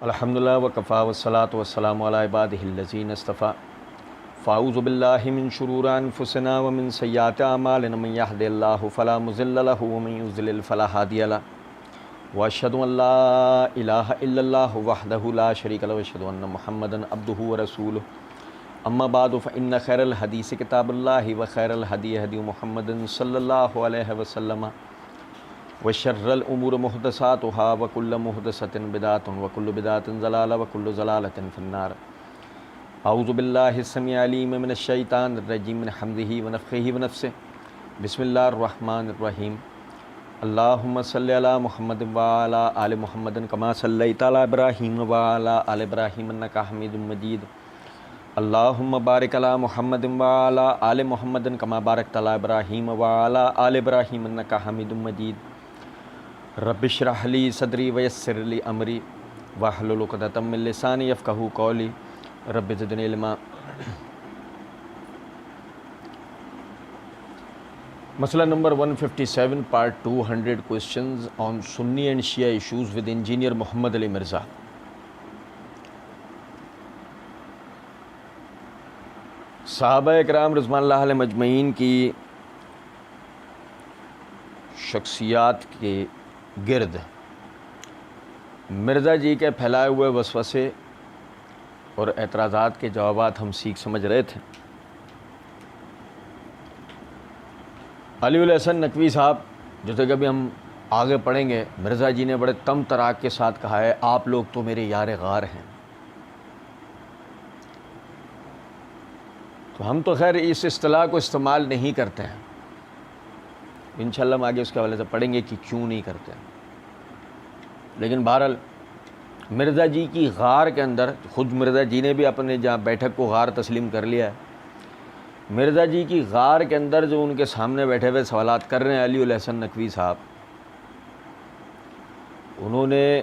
الحمدللہ وکفا والصلاۃ والسلام علی عبادہ الذین اصطفیٰ فاعوذ باللہ من شرور انفسنا ومن سیئات اعمالنا من یہد اللہ فلا مضل لہ ومن یضلل فلا ہادی لہ واشہد ان لا الہ الا اللہ وحدہ لا شریک لہ واشہد ان محمدا عبدہ ورسولہ اما بعد فان خیر الحدیث کتاب اللہ وخیر الہدی ہدی محمد صلی اللہ علیہ وسلم وشر الامور محدثاتها وكل محدثة بدعة وكل بدعة ضلالة وكل ضلالة في النار اعوذ باللہ السمیع العلیم من الشیطان الرجیم من حمزہ ونفخہ ونفثہ بسم اللہ الرحمن الرحیم اللہم صلی علی محمد وعلی آل محمد کما صلیت علی ابراہیم وعلی آل ابراہیم انک حمید مجید اللہم بارک علی محمد وعلی آل محمد کما بارکت علی ابراہیم وعلی آل ابراہیم انک حمید مجید رب اشرح لی صدری ویسر لی امری واحلل عقدۃ من لسانی یفقہوا قولی رب زدنی علما۔ مسئلہ number 157 part 200 questions on Sunni and Shia issues with engineer محمد علی مرزا۔ صحابہ اکرام رضوان اللہ علیہم اجمعین کی شخصیات کے گرد مرزا جی کے پھیلائے ہوئے وسوسے اور اعتراضات کے جوابات ہم سیکھ سمجھ رہے تھے۔ علی الحسن نقوی صاحب جیسے کہ ابھی ہم آگے پڑھیں گے، مرزا جی نے بڑے تم تراک کے ساتھ کہا ہے آپ لوگ تو میرے یار غار ہیں۔ تو ہم تو خیر اس اصطلاح کو استعمال نہیں کرتے ہیں، انشاءاللہ ہم آگے اس کے حوالے سے پڑھیں گے کہ کیوں نہیں کرتے، لیکن بہرحال مرزا جی کی غار کے اندر خود مرزا جی نے بھی اپنے جہاں بیٹھک کو غار تسلیم کر لیا ہے۔ مرزا جی کی غار کے اندر جو ان کے سامنے بیٹھے ہوئے سوالات کر رہے ہیں علی الحسن نقوی صاحب، انہوں نے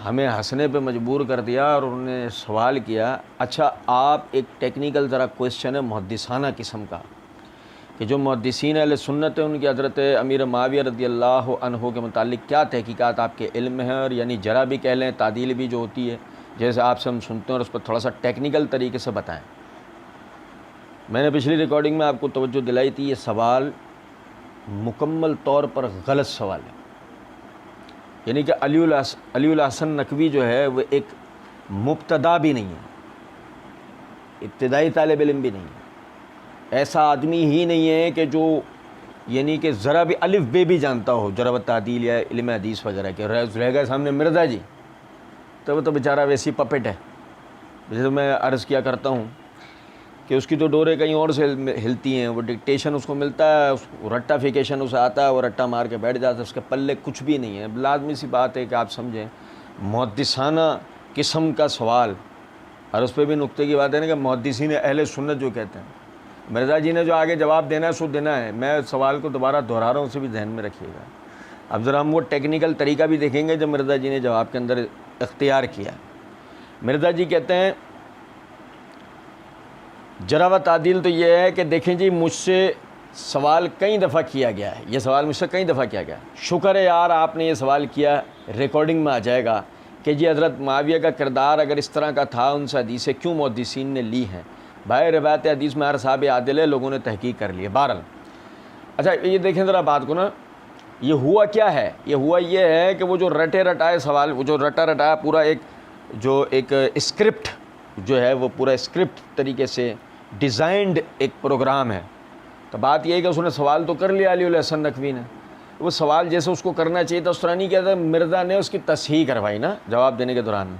ہمیں ہنسنے پہ مجبور کر دیا اور انہوں نے سوال کیا، اچھا آپ ایک ٹیکنیکل ذرا کویسچن ہے محدثانہ قسم کا کہ جو محدثین اہل سنت ہیں ان کی حضرت امیر معاویہ رضی اللہ عنہ کے متعلق کیا تحقیقات آپ کے علم میں ہیں، اور یعنی جرا بھی کہہ لیں تعدیل بھی جو ہوتی ہے جیسے آپ سے ہم سنتے ہیں، اور اس پر تھوڑا سا ٹیکنیکل طریقے سے بتائیں۔ میں نے پچھلی ریکارڈنگ میں آپ کو توجہ دلائی تھی، یہ سوال مکمل طور پر غلط سوال ہے، یعنی کہ علی الحسن نقوی جو ہے وہ ایک مبتدا بھی نہیں ہے، ابتدائی طالب علم بھی نہیں ہے، ایسا آدمی ہی نہیں ہے کہ جو یعنی کہ ذرا بھی الف بے بھی جانتا ہو جرح و تعدیل یا علم حدیث وغیرہ کے، رہ گئے سامنے مرزا جی تو وہ تو بیچارہ ویسی پپٹ ہے۔ جیسے میں عرض کیا کرتا ہوں کہ اس کی تو ڈوریں کہیں اور سے ہلتی ہیں، وہ ڈکٹیشن اس کو ملتا ہے، رٹافیکیشن اسے آتا ہے، وہ رٹا مار کے بیٹھ جاتا ہے، اس کے پلے کچھ بھی نہیں ہے۔ لازمی سی بات ہے کہ آپ سمجھیں محدثانہ قسم کا سوال، اور اس پہ بھی نقطے کی بات ہے نا کہ محدثین اہل سنت جو کہتے ہیں، مرزا جی نے جو آگے جواب دینا ہے سو دینا ہے، میں سوال کو دوبارہ دہرا رہا ہوں، اسے بھی ذہن میں رکھیے گا۔ اب ذرا ہم وہ ٹیکنیکل طریقہ بھی دیکھیں گے جو مرزا جی نے جواب کے اندر اختیار کیا۔ مرزا جی کہتے ہیں جرح و تعدیل تو یہ ہے کہ دیکھیں جی مجھ سے سوال کئی دفعہ کیا گیا ہے، یہ سوال مجھ سے کئی دفعہ کیا گیا، شکر ہے یار آپ نے یہ سوال کیا، ریکارڈنگ میں آ جائے گا کہ جی حضرت معاویہ کا کردار اگر اس طرح کا تھا ان سے حدیثیں کیوں محدثین نے لی ہیں۔ بھائی روایت حدیث میں ہر صحابی عادل ہے، لوگوں نے تحقیق کر لی ہے۔ بہرحال اچھا یہ دیکھیں ذرا بات کو نا، یہ ہوا کیا ہے، یہ ہوا یہ ہے کہ وہ جو رٹے رٹائے سوال، وہ جو رٹا رٹایا پورا ایک اسکرپٹ جو ہے وہ پورا اسکرپٹ طریقے سے ڈیزائنڈ ایک پروگرام ہے۔ تو بات یہ ہے کہ اس نے سوال تو کر لیا علی الحسن نقوی نے، وہ سوال جیسے اس کو کرنا چاہیے تھا اس طرح نہیں کیا تھا، مرزا نے اس کی تصحیح کروائی نا جواب دینے کے دوران۔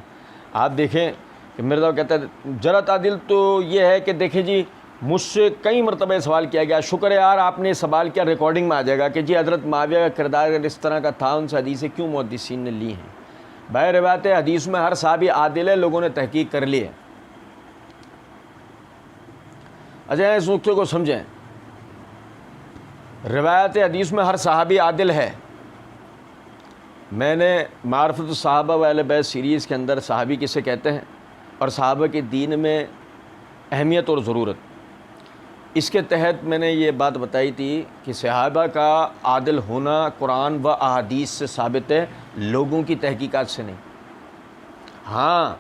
آپ دیکھیں کہ مرزا کہتا ہے جرح تعدیل تو یہ ہے کہ دیکھیں جی مجھ سے کئی مرتبہ سوال کیا گیا، شکر ہے یار آپ نے سوال کیا، ریکارڈنگ میں آ جائے گا کہ جی حضرت معاویہ کا کردار اگر اس طرح کا تھا ان سے حدیثیں کیوں محدثین نے لی ہیں۔ بھائی روایت حدیث میں ہر صحابی عادل ہے، لوگوں نے تحقیق کر لی ہے۔ اچھا اس نقطے کو سمجھیں، روایت حدیث میں ہر صحابی عادل ہے۔ میں نے معرفت الصحابہ و اہل بیت سیریز کے اندر صحابی کسے کہتے ہیں اور صحابہ کے دین میں اہمیت اور ضرورت، اس کے تحت میں نے یہ بات بتائی تھی کہ صحابہ کا عادل ہونا قرآن و احادیث سے ثابت ہے، لوگوں کی تحقیقات سے نہیں۔ ہاں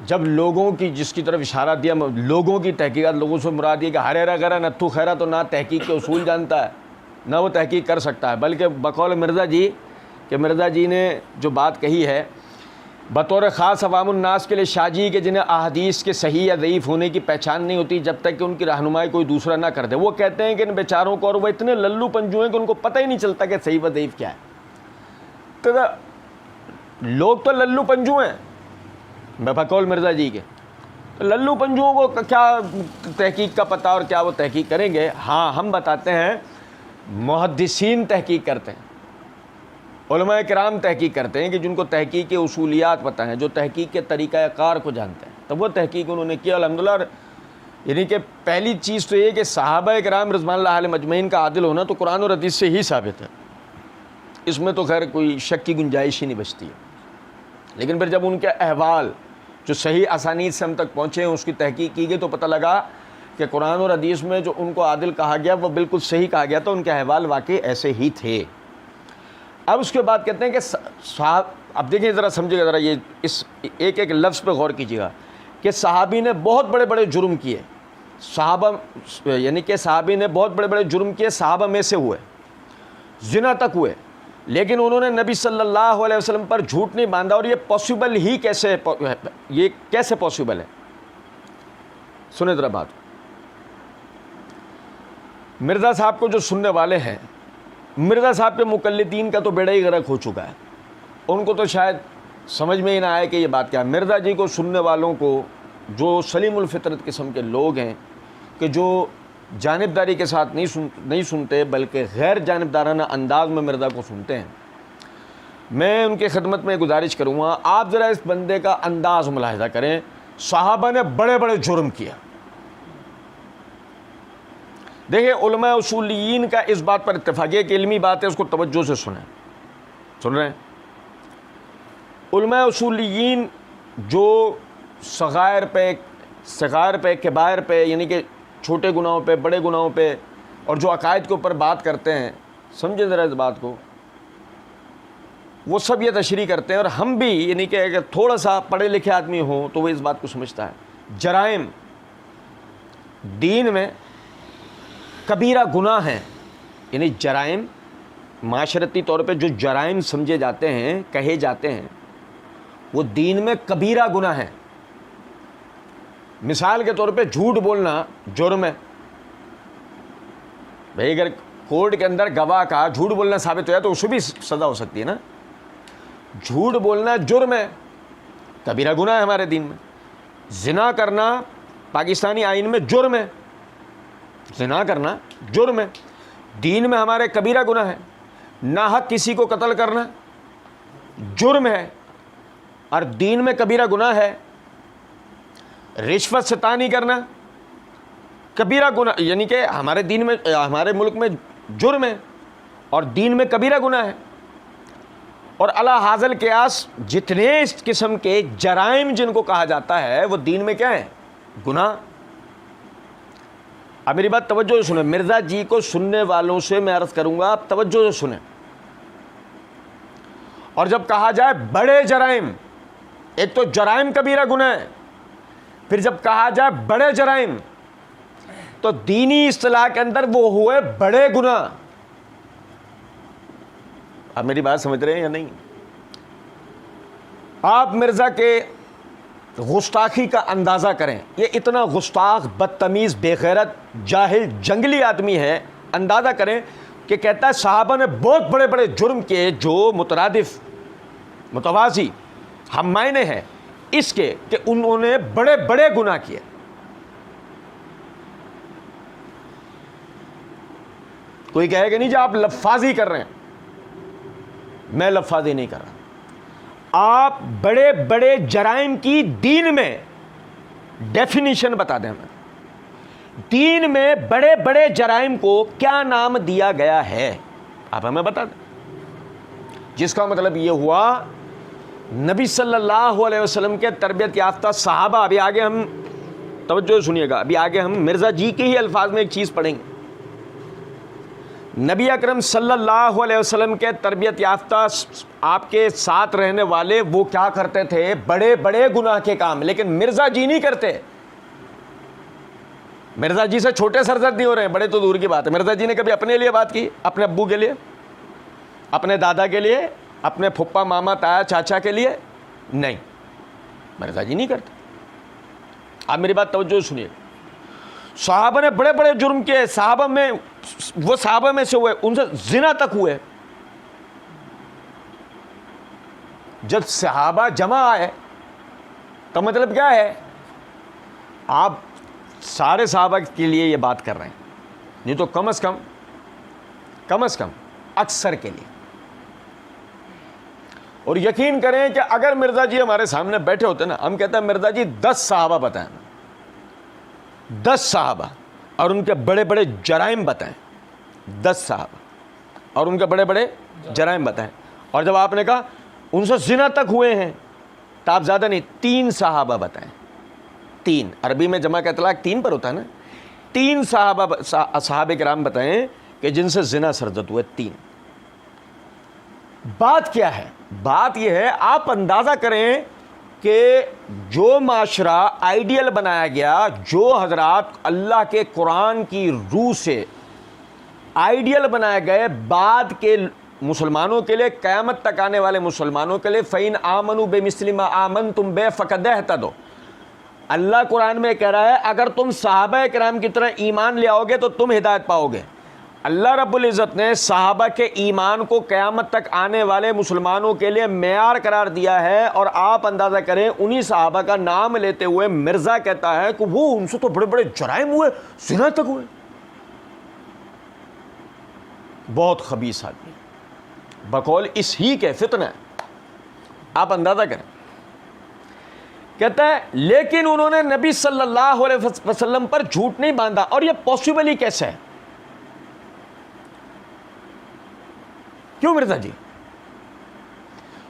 جب لوگوں کی جس کی طرف اشارہ دیا لوگوں کی تحقیقات، لوگوں سے مراد یہ کہ ہریرا گرا نتھو خیرا تو نہ تحقیق کے اصول جانتا ہے نہ وہ تحقیق کر سکتا ہے، بلکہ بقول مرزا جی کہ مرزا جی نے جو بات کہی ہے بطور خاص عوام الناس کے لیے شاہ جی کہ جنہیں احادیث کے صحیح یا ضعیف ہونے کی پہچان نہیں ہوتی جب تک کہ ان کی رہنمائی کوئی دوسرا نہ کر دے. وہ کہتے ہیں کہ ان بیچاروں کو، اور وہ اتنے للو پنجو ہیں کہ ان کو پتہ ہی نہیں چلتا کہ صحیح و ضعیف کیا ہے. تو لوگ تو للو پنجو ہیں بقول مرزا جی کے، تو للو پنجوؤں کو کیا تحقیق کا پتہ اور کیا وہ تحقیق کریں گے. ہاں ہم بتاتے ہیں محدثین تحقیق کرتے ہیں، علماء کرام تحقیق کرتے ہیں کہ جن کو تحقیق کے اصولیات پتہ ہیں، جو تحقیق کے طریقہ کار کو جانتے ہیں، تو وہ تحقیق انہوں نے کیا الحمدللہ. یعنی کہ پہلی چیز تو یہ کہ صحابہ کرام رضوان اللہ علیہم اجمعین کا عادل ہونا تو قرآن اور حدیث سے ہی ثابت ہے، اس میں تو خیر کوئی شک کی گنجائش ہی نہیں بچتی ہے. لیکن پھر جب ان کے احوال جو صحیح اسانید سے ہم تک پہنچے ہیں اس کی تحقیق کی گئی تو پتہ لگا کہ قرآن اور حدیث میں جو ان کو عادل کہا گیا وہ بالکل صحیح کہا گیا تھا، ان کے احوال واقعی ایسے ہی تھے. اب اس کے بعد کہتے ہیں کہ صحاب، اب دیکھیں ذرا سمجھے گا، ذرا یہ اس ایک ایک لفظ پہ غور کیجیے گا کہ صحابی نے بہت بڑے بڑے جرم کیے، صحابہ یعنی کہ صحابی نے بہت بڑے بڑے جرم کیے، صحابہ میں سے ہوئے، زنا تک ہوئے، لیکن انہوں نے نبی صلی اللہ علیہ وسلم پر جھوٹ نہیں باندھا. اور یہ پاسبل ہی کیسے، یہ کیسے پاسبل ہے؟ سنیں ذرا بات. مرزا صاحب کو جو سننے والے ہیں، مرزا صاحب کے مقلدین کا تو بیڑا ہی غرق ہو چکا ہے، ان کو تو شاید سمجھ میں ہی نہ آئے کہ یہ بات کیا ہے. مرزا جی کو سننے والوں کو جو سلیم الفطرت قسم کے لوگ ہیں کہ جو جانبداری کے ساتھ نہیں سنتے بلکہ غیر جانبدارانہ انداز میں مرزا کو سنتے ہیں، میں ان کی خدمت میں گزارش کروں گا آپ ذرا اس بندے کا انداز ملاحظہ کریں. صحابہ نے بڑے بڑے جرم کیا. دیکھیں علماء اصولیین کا اس بات پر اتفاق ہے کہ علمی بات ہے، اس کو توجہ سے سنیں. سن رہے ہیں؟ علماء اصولیین جو صغائر پہ کبائر پہ یعنی کہ چھوٹے گناہوں پہ بڑے گناہوں پہ اور جو عقائد کے اوپر بات کرتے ہیں، سمجھیں ذرا اس بات کو، وہ سب یہ تشریح کرتے ہیں. اور ہم بھی یعنی کہ اگر تھوڑا سا پڑھے لکھے آدمی ہوں تو وہ اس بات کو سمجھتا ہے. جرائم دین میں کبیرہ گناہ ہیں، یعنی جرائم معاشرتی طور پہ جو جرائم سمجھے جاتے ہیں، کہے جاتے ہیں، وہ دین میں کبیرہ گناہ ہیں. مثال کے طور پہ جھوٹ بولنا جرم ہے. بھئی اگر کورٹ کے اندر گواہ کا جھوٹ بولنا ثابت ہوا تو اس سے بھی سزا ہو سکتی ہے نا. جھوٹ بولنا جرم ہے، کبیرہ گناہ ہے ہمارے دین میں. زنا کرنا پاکستانی آئین میں جرم ہے، زنا کرنا جرم ہے، دین میں ہمارے کبیرہ گناہ ہے. ناحق کسی کو قتل کرنا جرم ہے اور دین میں کبیرہ گناہ ہے. رشوت ستانی کرنا کبیرہ گناہ، یعنی کہ ہمارے دین میں، ہمارے ملک میں جرم ہے اور دین میں کبیرہ گناہ ہے. اور علی حاصل قیاس جتنے اس قسم کے جرائم جن کو کہا جاتا ہے وہ دین میں کیا ہے؟ گناہ. اب میری بات توجہ سے سنیں، مرزا جی کو سننے والوں سے میں عرض کروں گا آپ توجہ سے سنیں. اور جب کہا جائے بڑے جرائم، ایک تو جرائم کبیرہ گناہ ہے، پھر جب کہا جائے بڑے جرائم تو دینی اصطلاح کے اندر وہ ہوئے بڑے گناہ. آپ میری بات سمجھ رہے ہیں یا نہیں؟ آپ مرزا کے گستاخی کا اندازہ کریں، یہ اتنا گستاخ، بدتمیز، بے غیرت، جاہل، جنگلی آدمی ہے. اندازہ کریں کہ کہتا ہے صحابہ نے بہت بڑے بڑے جرم کیے جو مترادف، متوازی، ہم معنی ہیں اس کے کہ انہوں نے بڑے بڑے گناہ کیے. کوئی کہے کہ نہیں جی آپ لفاظی کر رہے ہیں، میں لفاظی نہیں کر رہا. آپ بڑے بڑے جرائم کی دین میں ڈیفینیشن بتا دیں ہمیں. دین میں بڑے بڑے جرائم کو کیا نام دیا گیا ہے آپ ہمیں بتا دیں. جس کا مطلب یہ ہوا نبی صلی اللہ علیہ وسلم کے تربیت یافتہ صحابہ، ابھی آگے ہم توجہ سنیے گا، ابھی آگے ہم مرزا جی کے ہی الفاظ میں ایک چیز پڑھیں گے. نبی اکرم صلی اللہ علیہ وسلم کے تربیت یافتہ آپ کے ساتھ رہنے والے وہ کیا کرتے تھے؟ بڑے بڑے گناہ کے کام، لیکن مرزا جی نہیں کرتے۔ مرزا جی سے چھوٹے سرزد نہیں ہو رہے ہیں، بڑے تو دور کی بات ہے۔ مرزا جی نے کبھی اپنے لیے بات کی؟ اپنے ابو کے لیے، اپنے دادا کے لیے، اپنے پھپھا ماما تایا چاچا کے لیے؟ نہیں، مرزا جی نہیں کرتے۔ آپ میری بات توجہ سنیے، صحابہ نے بڑے بڑے جرم کیے، صحابہ میں وہ صحابہ میں سے ہوئے، ان سے زنا تک ہوئے۔ جب صحابہ جمع آئے تو مطلب کیا ہے؟ آپ سارے صحابہ کے لیے یہ بات کر رہے ہیں، نہیں تو کم از کم اکثر کے لیے۔ اور یقین کریں کہ اگر مرزا جی ہمارے سامنے بیٹھے ہوتے نا، ہم کہتے ہیں مرزا جی 10 صحابہ بتائیں، 10 صحابہ اور ان کے بڑے بڑے جرائم بتائیں، 10 صحابہ اور ان کے بڑے بڑے جرائم بتائیں۔ اور جب آپ نے کہا ان سے زنا تک ہوئے ہیں تو آپ زیادہ نہیں، 3 صحابہ بتائیں، 3، عربی میں جمع کا اطلاق 3 پر ہوتا ہے نا، 3 صحابہ کرام بتائیں کہ جن سے زنا سرزد ہوئے، 3۔ بات کیا ہے؟ بات یہ ہے، آپ اندازہ کریں کہ جو معاشرہ آئیڈیل بنایا گیا، جو حضرات اللہ کے قرآن کی روح سے آئیڈیل بنائے گئے بعد کے مسلمانوں کے لیے، قیامت تک آنے والے مسلمانوں کے لیے، فَإِنْ آمَنُوا بِمِثْلِ مَا آمَنْتُمْ بِهِ فَقَدْ اهْتَدَوْا۔ اللہ قرآن میں کہہ رہا ہے اگر تم صحابہ کرام کی طرح ایمان لے آؤ گے تو تم ہدایت پاؤ گے۔ اللہ رب العزت نے صحابہ کے ایمان کو قیامت تک آنے والے مسلمانوں کے لیے معیار قرار دیا ہے، اور آپ اندازہ کریں انہی صحابہ کا نام لیتے ہوئے مرزا کہتا ہے کہ وہ ان سے تو بڑے بڑے جرائم ہوئے، زنا تک ہوئے۔ بہت خبیث آدمی، بقول اس ہی کے فتنہ ہے، آپ اندازہ کریں۔ کہتا ہے لیکن انہوں نے نبی صلی اللہ علیہ وسلم پر جھوٹ نہیں باندھا، اور یہ پاسبل ہی کیسے ہے؟ کیوں مرزا جی؟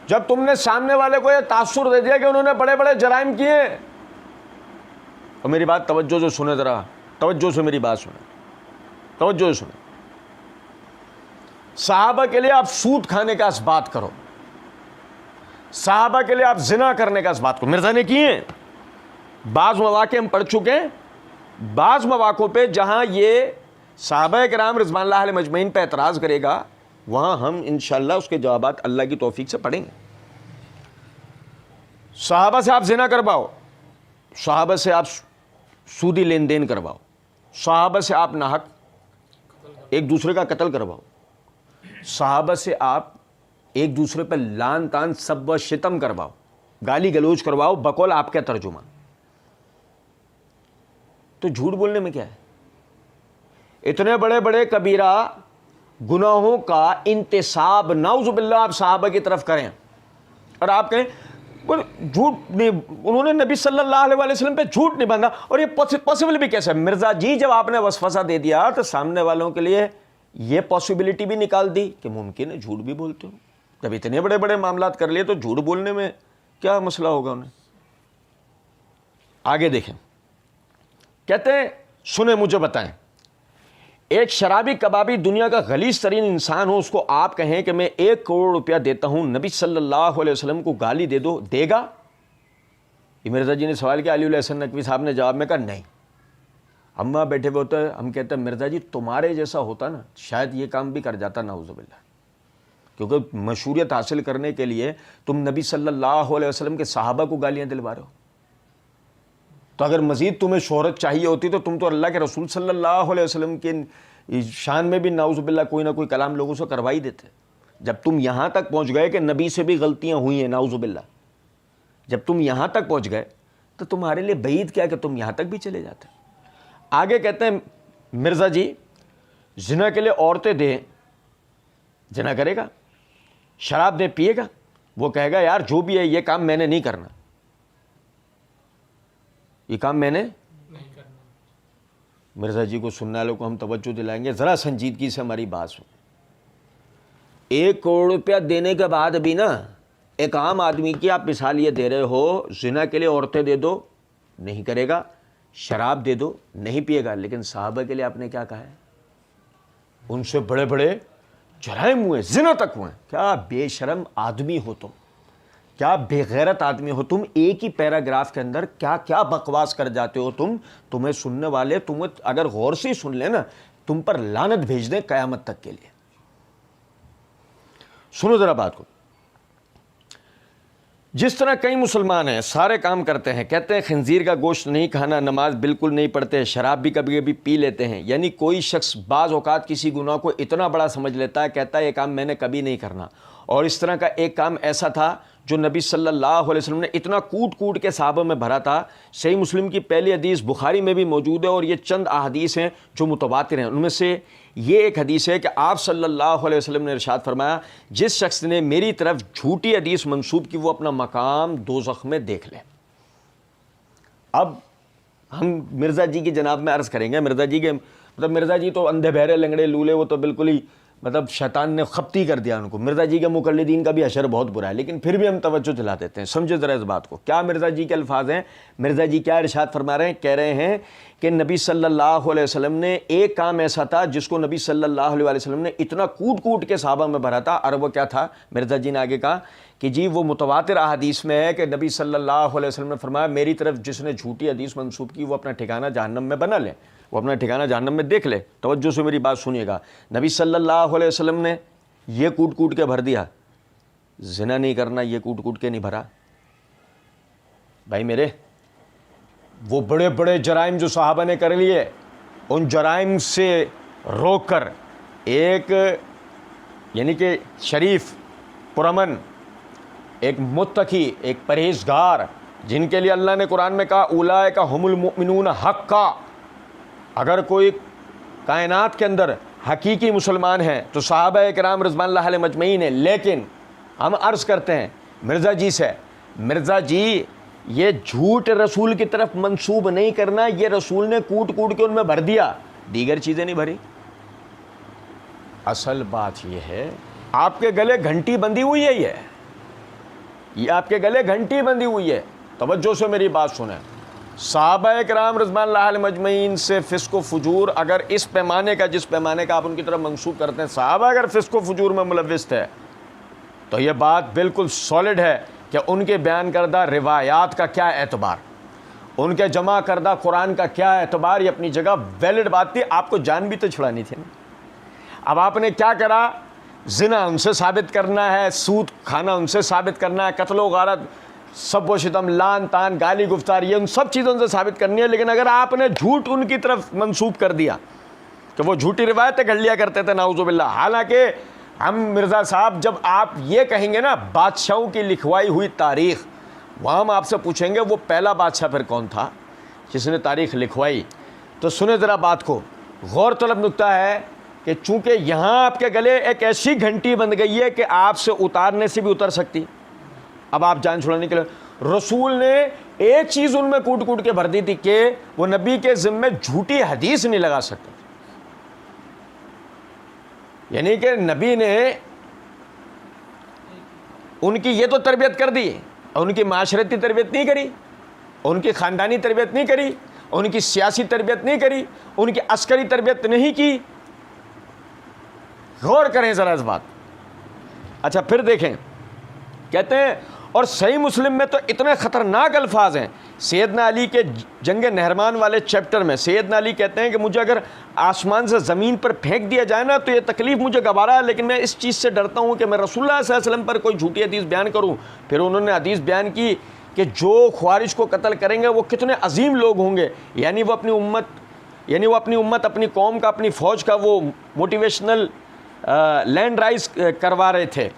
جب تم نے سامنے والے کو یہ تاثر دے دیا کہ انہوں نے بڑے بڑے جرائم کیے، اور میری بات توجہ سے سنیں، ذرا توجہ سے میری بات سنیں، توجہ سے سنیں۔ صحابہ کے لیے آپ سود کھانے کا اثبات کرو، صحابہ کے لیے آپ زنا کرنے کا اثبات کرو، مرزا نے کیے ہیں۔ بعض مواقع ہم پڑھ چکے ہیں، بعض مواقع پہ جہاں یہ صحابہ کرام رضوان اللہ علیہ مجمعین پہ اعتراض کرے گا، وہاں ہم انشاءاللہ اس کے جوابات اللہ کی توفیق سے پڑھیں گے۔ صحابہ سے آپ زنا کرواؤ، صحابہ سے آپ سودی لین دین کرواؤ، صحابہ سے آپ ناحق ایک دوسرے کا قتل کرواؤ، صحابہ سے آپ ایک دوسرے پہ لان تان سب و شتم کرواؤ، گالی گلوچ کرواؤ، بقول آپ کا ترجمہ، تو جھوٹ بولنے میں کیا ہے؟ اتنے بڑے بڑے کبیرہ گناہوں کا انتصاب نعوذ باللہ آپ صحابہ کی طرف کریں، اور آپ کہیں جھوٹ نہیں، انہوں نے نبی صلی اللہ علیہ وسلم پہ جھوٹ نہیں باندھا، اور یہ پاسبل بھی کیسے؟ مرزا جی جب آپ نے وسوسہ دے دیا تو سامنے والوں کے لیے یہ پاسبلٹی بھی نکال دی کہ ممکن ہے جھوٹ بھی بولتے ہو۔ جب اتنے بڑے بڑے معاملات کر لیے تو جھوٹ بولنے میں کیا مسئلہ ہوگا انہیں؟ آگے دیکھیں، کہتے ہیں سنیں مجھے بتائیں، ایک شرابی کبابی دنیا کا غلیظ ترین انسان ہو، اس کو آپ کہیں کہ میں 1 کروڑ روپیہ دیتا ہوں، نبی صلی اللہ علیہ وسلم کو گالی دے دو، دے گا؟ یہ مرزا جی نے سوال کیا، علی الحسن نقوی صاحب نے جواب میں کہا نہیں۔ ہم وہاں بیٹھے ہوئے ہوتے ہیں، ہم کہتے ہیں مرزا جی تمہارے جیسا ہوتا نا شاید یہ کام بھی کر جاتا، نعوذ باللہ، کیونکہ مشہوریت حاصل کرنے کے لیے تم نبی صلی اللہ علیہ وسلم کے صحابہ کو گالیاں دلوا رہے ہو، تو اگر مزید تمہیں شہرت چاہیے ہوتی تو تم تو اللہ کے رسول صلی اللہ علیہ وسلم کے شان میں بھی نعوذ باللہ کوئی نہ کوئی کلام لوگوں سے کروائی دیتے۔ جب تم یہاں تک پہنچ گئے کہ نبی سے بھی غلطیاں ہوئی ہیں نعوذ باللہ، جب تم یہاں تک پہنچ گئے تو تمہارے لیے بعید کیا کہ تم یہاں تک بھی چلے جاتے۔ آگے کہتے ہیں مرزا جی زنا کے لیے عورتیں دیں، زنا کرے گا، شراب دے پیے گا، وہ کہے گا یار جو بھی ہے یہ کام میں نے نہیں کرنا، یہ کام میں نے نہیں کرنا۔ مرزا جی کو سننے والوں کو ہم توجہ دلائیں گے، ذرا سنجیدگی سے ہماری بات سن۔ 1 کروڑ روپیہ دینے کے بعد بھی نا ایک عام آدمی کی آپ مثال یہ دے رہے ہو، زنا کے لیے عورتیں دے دو، نہیں کرے گا، شراب دے دو، نہیں پیے گا، لیکن صحابہ کے لیے آپ نے کیا کہا ہے؟ ان سے بڑے بڑے جرائم ہوئے, زنا تک ہوئے. کیا بے شرم آدمی ہو تم, کیا بے غیرت آدمی ہو تم, ایک ہی پیراگراف کے اندر کیا کیا بکواس کر جاتے ہو تم. تمہیں سننے والے تمہیں اگر غور سے سن لیں نا, تم پر لعنت بھیج دیں قیامت تک کے لیے. سنو ذرا بات کو. جس طرح کئی مسلمان ہیں, سارے کام کرتے ہیں, کہتے ہیں خنزیر کا گوشت نہیں کھانا, نماز بالکل نہیں پڑھتے, شراب بھی کبھی کبھی پی لیتے ہیں. یعنی کوئی شخص بعض اوقات کسی گناہ کو اتنا بڑا سمجھ لیتا ہے, کہتا ہے یہ کام میں نے کبھی نہیں کرنا. اور اس طرح کا ایک کام ایسا تھا جو نبی صلی اللہ علیہ وسلم نے اتنا کوٹ کوٹ کے صحابہ میں بھرا تھا. صحیح مسلم کی پہلی حدیث بخاری میں بھی موجود ہے, اور یہ چند احادیث ہیں جو متواتر ہیں. ان میں سے یہ ایک حدیث ہے کہ آپ صلی اللہ علیہ وسلم نے ارشاد فرمایا, جس شخص نے میری طرف جھوٹی حدیث منسوب کی وہ اپنا مقام دوزخ میں دیکھ لے. اب ہم مرزا جی کی جناب میں عرض کریں گے, مرزا جی کے مرزا جی تو اندھے بہرے لنگڑے لولے, وہ تو بالکل ہی شیطان نے خپتی کر دیا ان کو. مرزا جی کے مقلدین کا بھی حشر بہت برا ہے, لیکن پھر بھی ہم توجہ دلا دیتے ہیں. سمجھے ذرا اس بات کو. کیا مرزا جی کے الفاظ ہیں, مرزا جی کیا ارشاد فرما رہے ہیں, کہہ رہے ہیں کہ نبی صلی اللہ علیہ وسلم نے ایک کام ایسا تھا جس کو نبی صلی اللہ علیہ وسلم نے اتنا کوٹ کوٹ کے صحابہ میں بھرا تھا. اور وہ کیا تھا؟ مرزا جی نے آگے کہا کہ جی وہ متواتر احادیث میں ہے کہ نبی صلی اللہ علیہ وسلم نے فرمایا, میری طرف جس نے جھوٹی حدیث منسوب کی وہ اپنا ٹھکانہ جہنم میں بنا لے, وہ اپنا ٹھکانہ جہنم میں دیکھ لے. توجہ سے میری بات سنیے گا. نبی صلی اللہ علیہ وسلم نے یہ کوٹ کوٹ کے بھر دیا, زنا نہیں کرنا یہ کوٹ کوٹ کے نہیں بھرا. بھائی میرے, وہ بڑے بڑے جرائم جو صحابہ نے کر لیے, ان جرائم سے روک کر ایک یعنی کہ شریف, پرامن, ایک متقی, ایک پرہیزگار, جن کے لیے اللہ نے قرآن میں کہا اولئک ھم المؤمنون حقا. اگر کوئی کائنات کے اندر حقیقی مسلمان ہیں تو صحابہ کرام رضوان اللہ علیہم مجمعین ہیں. لیکن ہم عرض کرتے ہیں مرزا جی سے, مرزا جی یہ جھوٹ رسول کی طرف منسوب نہیں کرنا, یہ رسول نے کوٹ کوٹ کے ان میں بھر دیا, دیگر چیزیں نہیں بھری. اصل بات یہ ہے آپ کے گلے گھنٹی بندھی ہوئی ہے, یہ آپ کے گلے گھنٹی بندھی ہوئی ہے. توجہ سے میری بات سنیں. صحابہ کرام رضوان اللہ علیہ مجمعین سے فسق و فجور اگر اس پیمانے کا, جس پیمانے کا آپ ان کی طرف منسوب کرتے ہیں, صحابہ اگر فسق و فجور میں ملوث ہے تو یہ بات بالکل سالڈ ہے کہ ان کے بیان کردہ روایات کا کیا اعتبار, ان کے جمع کردہ قرآن کا کیا اعتبار. یہ اپنی جگہ ویلڈ بات تھی, آپ کو جان بھی تو چھڑانی تھی نا. اب آپ نے کیا کرا, زنا ان سے ثابت کرنا ہے, سود کھانا ان سے ثابت کرنا ہے, قتل و غارت, سب و شتم, لان تان, گالی گفتار, یہ ان سب چیزوں سے ثابت کرنی ہے. لیکن اگر آپ نے جھوٹ ان کی طرف منسوب کر دیا کہ وہ جھوٹی روایتیں گھڑ لیا کرتے تھے, نعوذ باللہ. حالانکہ ہم مرزا صاحب جب آپ یہ کہیں گے نا بادشاہوں کی لکھوائی ہوئی تاریخ, وہاں ہم آپ سے پوچھیں گے وہ پہلا بادشاہ پھر کون تھا جس نے تاریخ لکھوائی. تو سنیں ذرا بات کو, غور طلب نکتہ ہے کہ چونکہ یہاں آپ کے گلے ایک ایسی گھنٹی بند گئی ہے کہ آپ سے اتارنے سے بھی اتر سکتی. اب آپ جان چھڑانے کے لیے رسول نے ایک چیز ان میں کوٹ کوٹ کے بھر دی تھی کہ وہ نبی کے ذمے جھوٹی حدیث نہیں لگا سکتے. یعنی کہ نبی نے ان کی یہ تو تربیت کر دی, ان کی معاشرتی تربیت نہیں کری, ان کی خاندانی تربیت نہیں کری, ان کی سیاسی تربیت نہیں کری, ان کی عسکری تربیت نہیں کی. غور کریں ذرا اس بات. اچھا پھر دیکھیں, کہتے ہیں اور صحیح مسلم میں تو اتنے خطرناک الفاظ ہیں. سیدنا علی کے جنگ نہرمان والے چیپٹر میں سیدنا علی کہتے ہیں کہ مجھے اگر آسمان سے زمین پر پھینک دیا جائے نا تو یہ تکلیف مجھے گوارا ہے, لیکن میں اس چیز سے ڈرتا ہوں کہ میں رسول اللہ صلی اللہ علیہ وسلم پر کوئی جھوٹی حدیث بیان کروں. پھر انہوں نے حدیث بیان کی کہ جو خوارج کو قتل کریں گے وہ کتنے عظیم لوگ ہوں گے. یعنی وہ اپنی امت اپنی قوم کا, اپنی فوج کا وہ موٹیویشنل لینڈ رائز کروا رہے تھے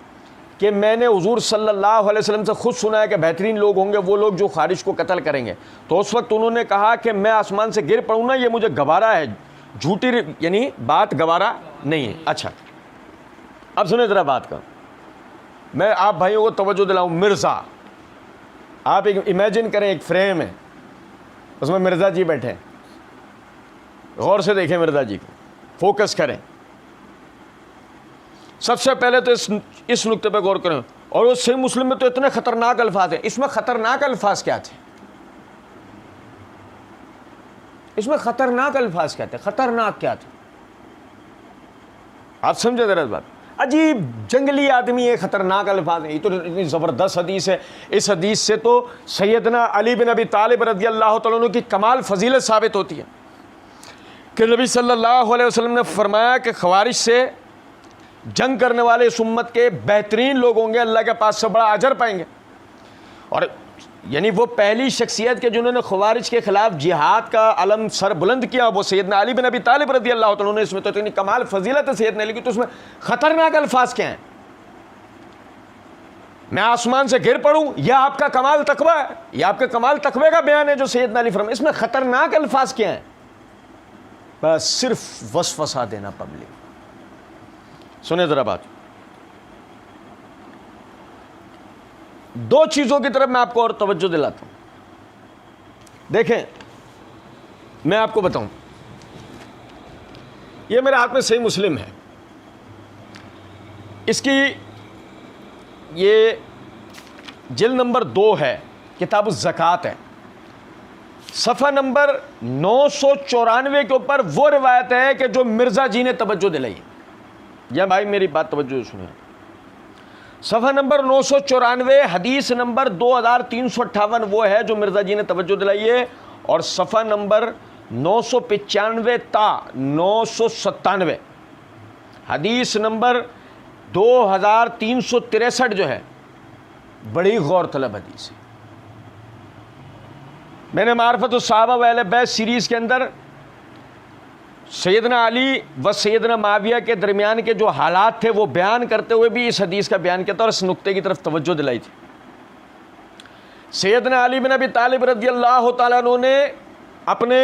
کہ میں نے حضور صلی اللہ علیہ وسلم سے خود سنا ہے کہ بہترین لوگ ہوں گے وہ لوگ جو خارج کو قتل کریں گے. تو اس وقت انہوں نے کہا کہ میں آسمان سے گر پڑوں نا یہ مجھے گوارا ہے, جھوٹی یعنی بات گوارا نہیں ہے. اچھا اب سنیں ذرا بات کا, میں آپ بھائیوں کو توجہ دلاؤں. مرزا, آپ ایک امیجن کریں, ایک فریم ہے, اس میں مرزا جی بیٹھے ہیں. غور سے دیکھیں مرزا جی کو, فوکس کریں. سب سے پہلے تو اس نقطے پہ غور کریں. اور وہ صحیح مسلم میں تو اتنے خطرناک الفاظ ہیں. اس میں خطرناک الفاظ کیا تھے؟ اس میں خطرناک الفاظ کیا تھے؟ خطرناک کیا تھے؟ آپ سمجھے ذرا بات, عجیب جنگلی آدمی ہے, خطرناک الفاظ ہیں. یہ تو اتنی زبردست حدیث ہے, اس حدیث سے تو سیدنا علی بن ابی طالب رضی اللہ تعالیٰ عنہ کی کمال فضیلت ثابت ہوتی ہے کہ نبی صلی اللہ علیہ وسلم نے فرمایا کہ خوارج سے جنگ کرنے والے اس امت کے بہترین لوگ ہوں گے, اللہ کے پاس سے بڑا اجر پائیں گے. اور یعنی وہ پہلی شخصیت کے جنہوں نے خوارج کے خلاف جہاد کا علم سر بلند کیا, وہ سیدنا علی بن ابی طالب رضی اللہ تعالیٰ عنہ. اس میں تو اتنی کمال فضیلت ہے سیدنا علی کی, تو اس میں خطرناک الفاظ کیا ہیں؟ میں آسمان سے گر پڑوں, یہ آپ کا کمال تقویٰ ہے, یہ آپ کے کمال تقوی کا بیان ہے جو سیدنا علی فرمائے. اس میں خطرناک الفاظ کیا ہیں؟ بس صرف وسوسہ دینا پبلک. سنیں ذرا بات, دو چیزوں کی طرف میں آپ کو اور توجہ دلاتا ہوں. دیکھیں میں آپ کو بتاؤں, یہ میرے ہاتھ میں صحیح مسلم ہے, اس کی یہ جلد نمبر 2 ہے, کتاب الزکوٰۃ ہے, صفحہ نمبر 994 کے اوپر وہ روایت ہے کہ جو مرزا جی نے توجہ دلائی. یا بھائی میری بات توجہ سنیں, صفحہ نمبر 994 حدیث نمبر 2358 وہ ہے جو مرزا جی نے توجہ دلائی ہے, اور صفحہ نمبر 995 تا 997 حدیث نمبر 2363 جو ہے بڑی غور طلب حدیث ہے. میں نے معرفت الصحابہ و اہل بیت سیریز کے اندر سیدنا علی و سیدنا معاویہ کے درمیان کے جو حالات تھے وہ بیان کرتے ہوئے بھی اس حدیث کا بیان کیا تھا, اور اس نقطے کی طرف توجہ دلائی تھی. سیدنا علی بن ابی طالب رضی اللہ تعالیٰ عنہ نے اپنے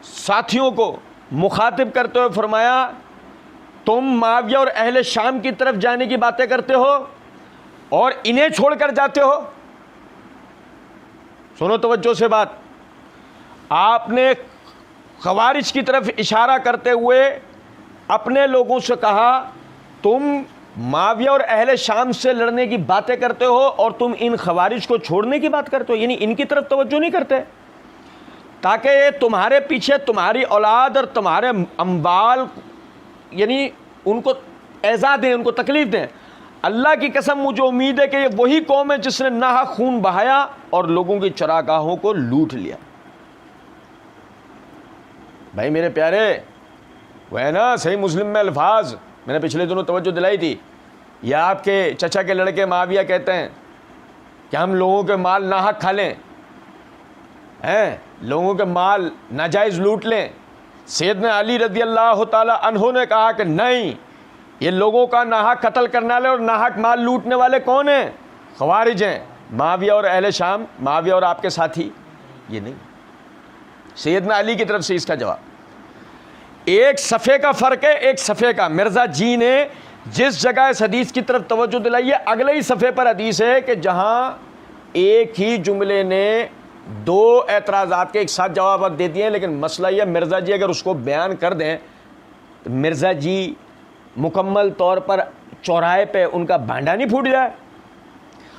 ساتھیوں کو مخاطب کرتے ہوئے فرمایا, تم معاویہ اور اہل شام کی طرف جانے کی باتیں کرتے ہو اور انہیں چھوڑ کر جاتے ہو. سنو توجہ سے بات, آپ نے خوارج کی طرف اشارہ کرتے ہوئے اپنے لوگوں سے کہا, تم معاویہ اور اہل شام سے لڑنے کی باتیں کرتے ہو اور تم ان خوارج کو چھوڑنے کی بات کرتے ہو, یعنی ان کی طرف توجہ نہیں کرتے تاکہ یہ تمہارے پیچھے تمہاری اولاد اور تمہارے اموال یعنی ان کو ایذا دیں, ان کو تکلیف دیں. اللہ کی قسم مجھے امید ہے کہ یہ وہی قوم ہے جس نے ناحق خون بہایا اور لوگوں کی چراگاہوں کو لوٹ لیا. بھائی میرے پیارے, وہ ہے نا صحیح مسلم میں الفاظ میں نے پچھلے دنوں توجہ دلائی تھی, یہ آپ کے چچا کے لڑکے معاویہ کہتے ہیں کہ ہم لوگوں کے مال ناحق کھا لیں, لوگوں کے مال ناجائز لوٹ لیں. سیدنا علی رضی اللہ تعالی عنہ نے کہا کہ نہیں, یہ لوگوں کا ناحق قتل کرنے والے اور ناحق مال لوٹنے والے کون ہیں؟ خوارج ہیں. معاویہ اور اہل شام, معاویہ اور آپ کے ساتھی, یہ نہیں. سیدنا علی کی طرف سے اس کا جواب, ایک صفحے کا فرق ہے, ایک صفحے کا. مرزا جی نے جس جگہ اس حدیث کی طرف توجہ دلائی ہے اگلے ہی صفحے پر حدیث ہے کہ جہاں ایک ہی جملے نے 2 اعتراضات کے ایک ساتھ جوابات دے دیے ہیں, لیکن مسئلہ یہ مرزا جی اگر اس کو بیان کر دیں تو مرزا جی مکمل طور پر چوراہے پہ ان کا بانڈا نہیں پھوٹ جائے.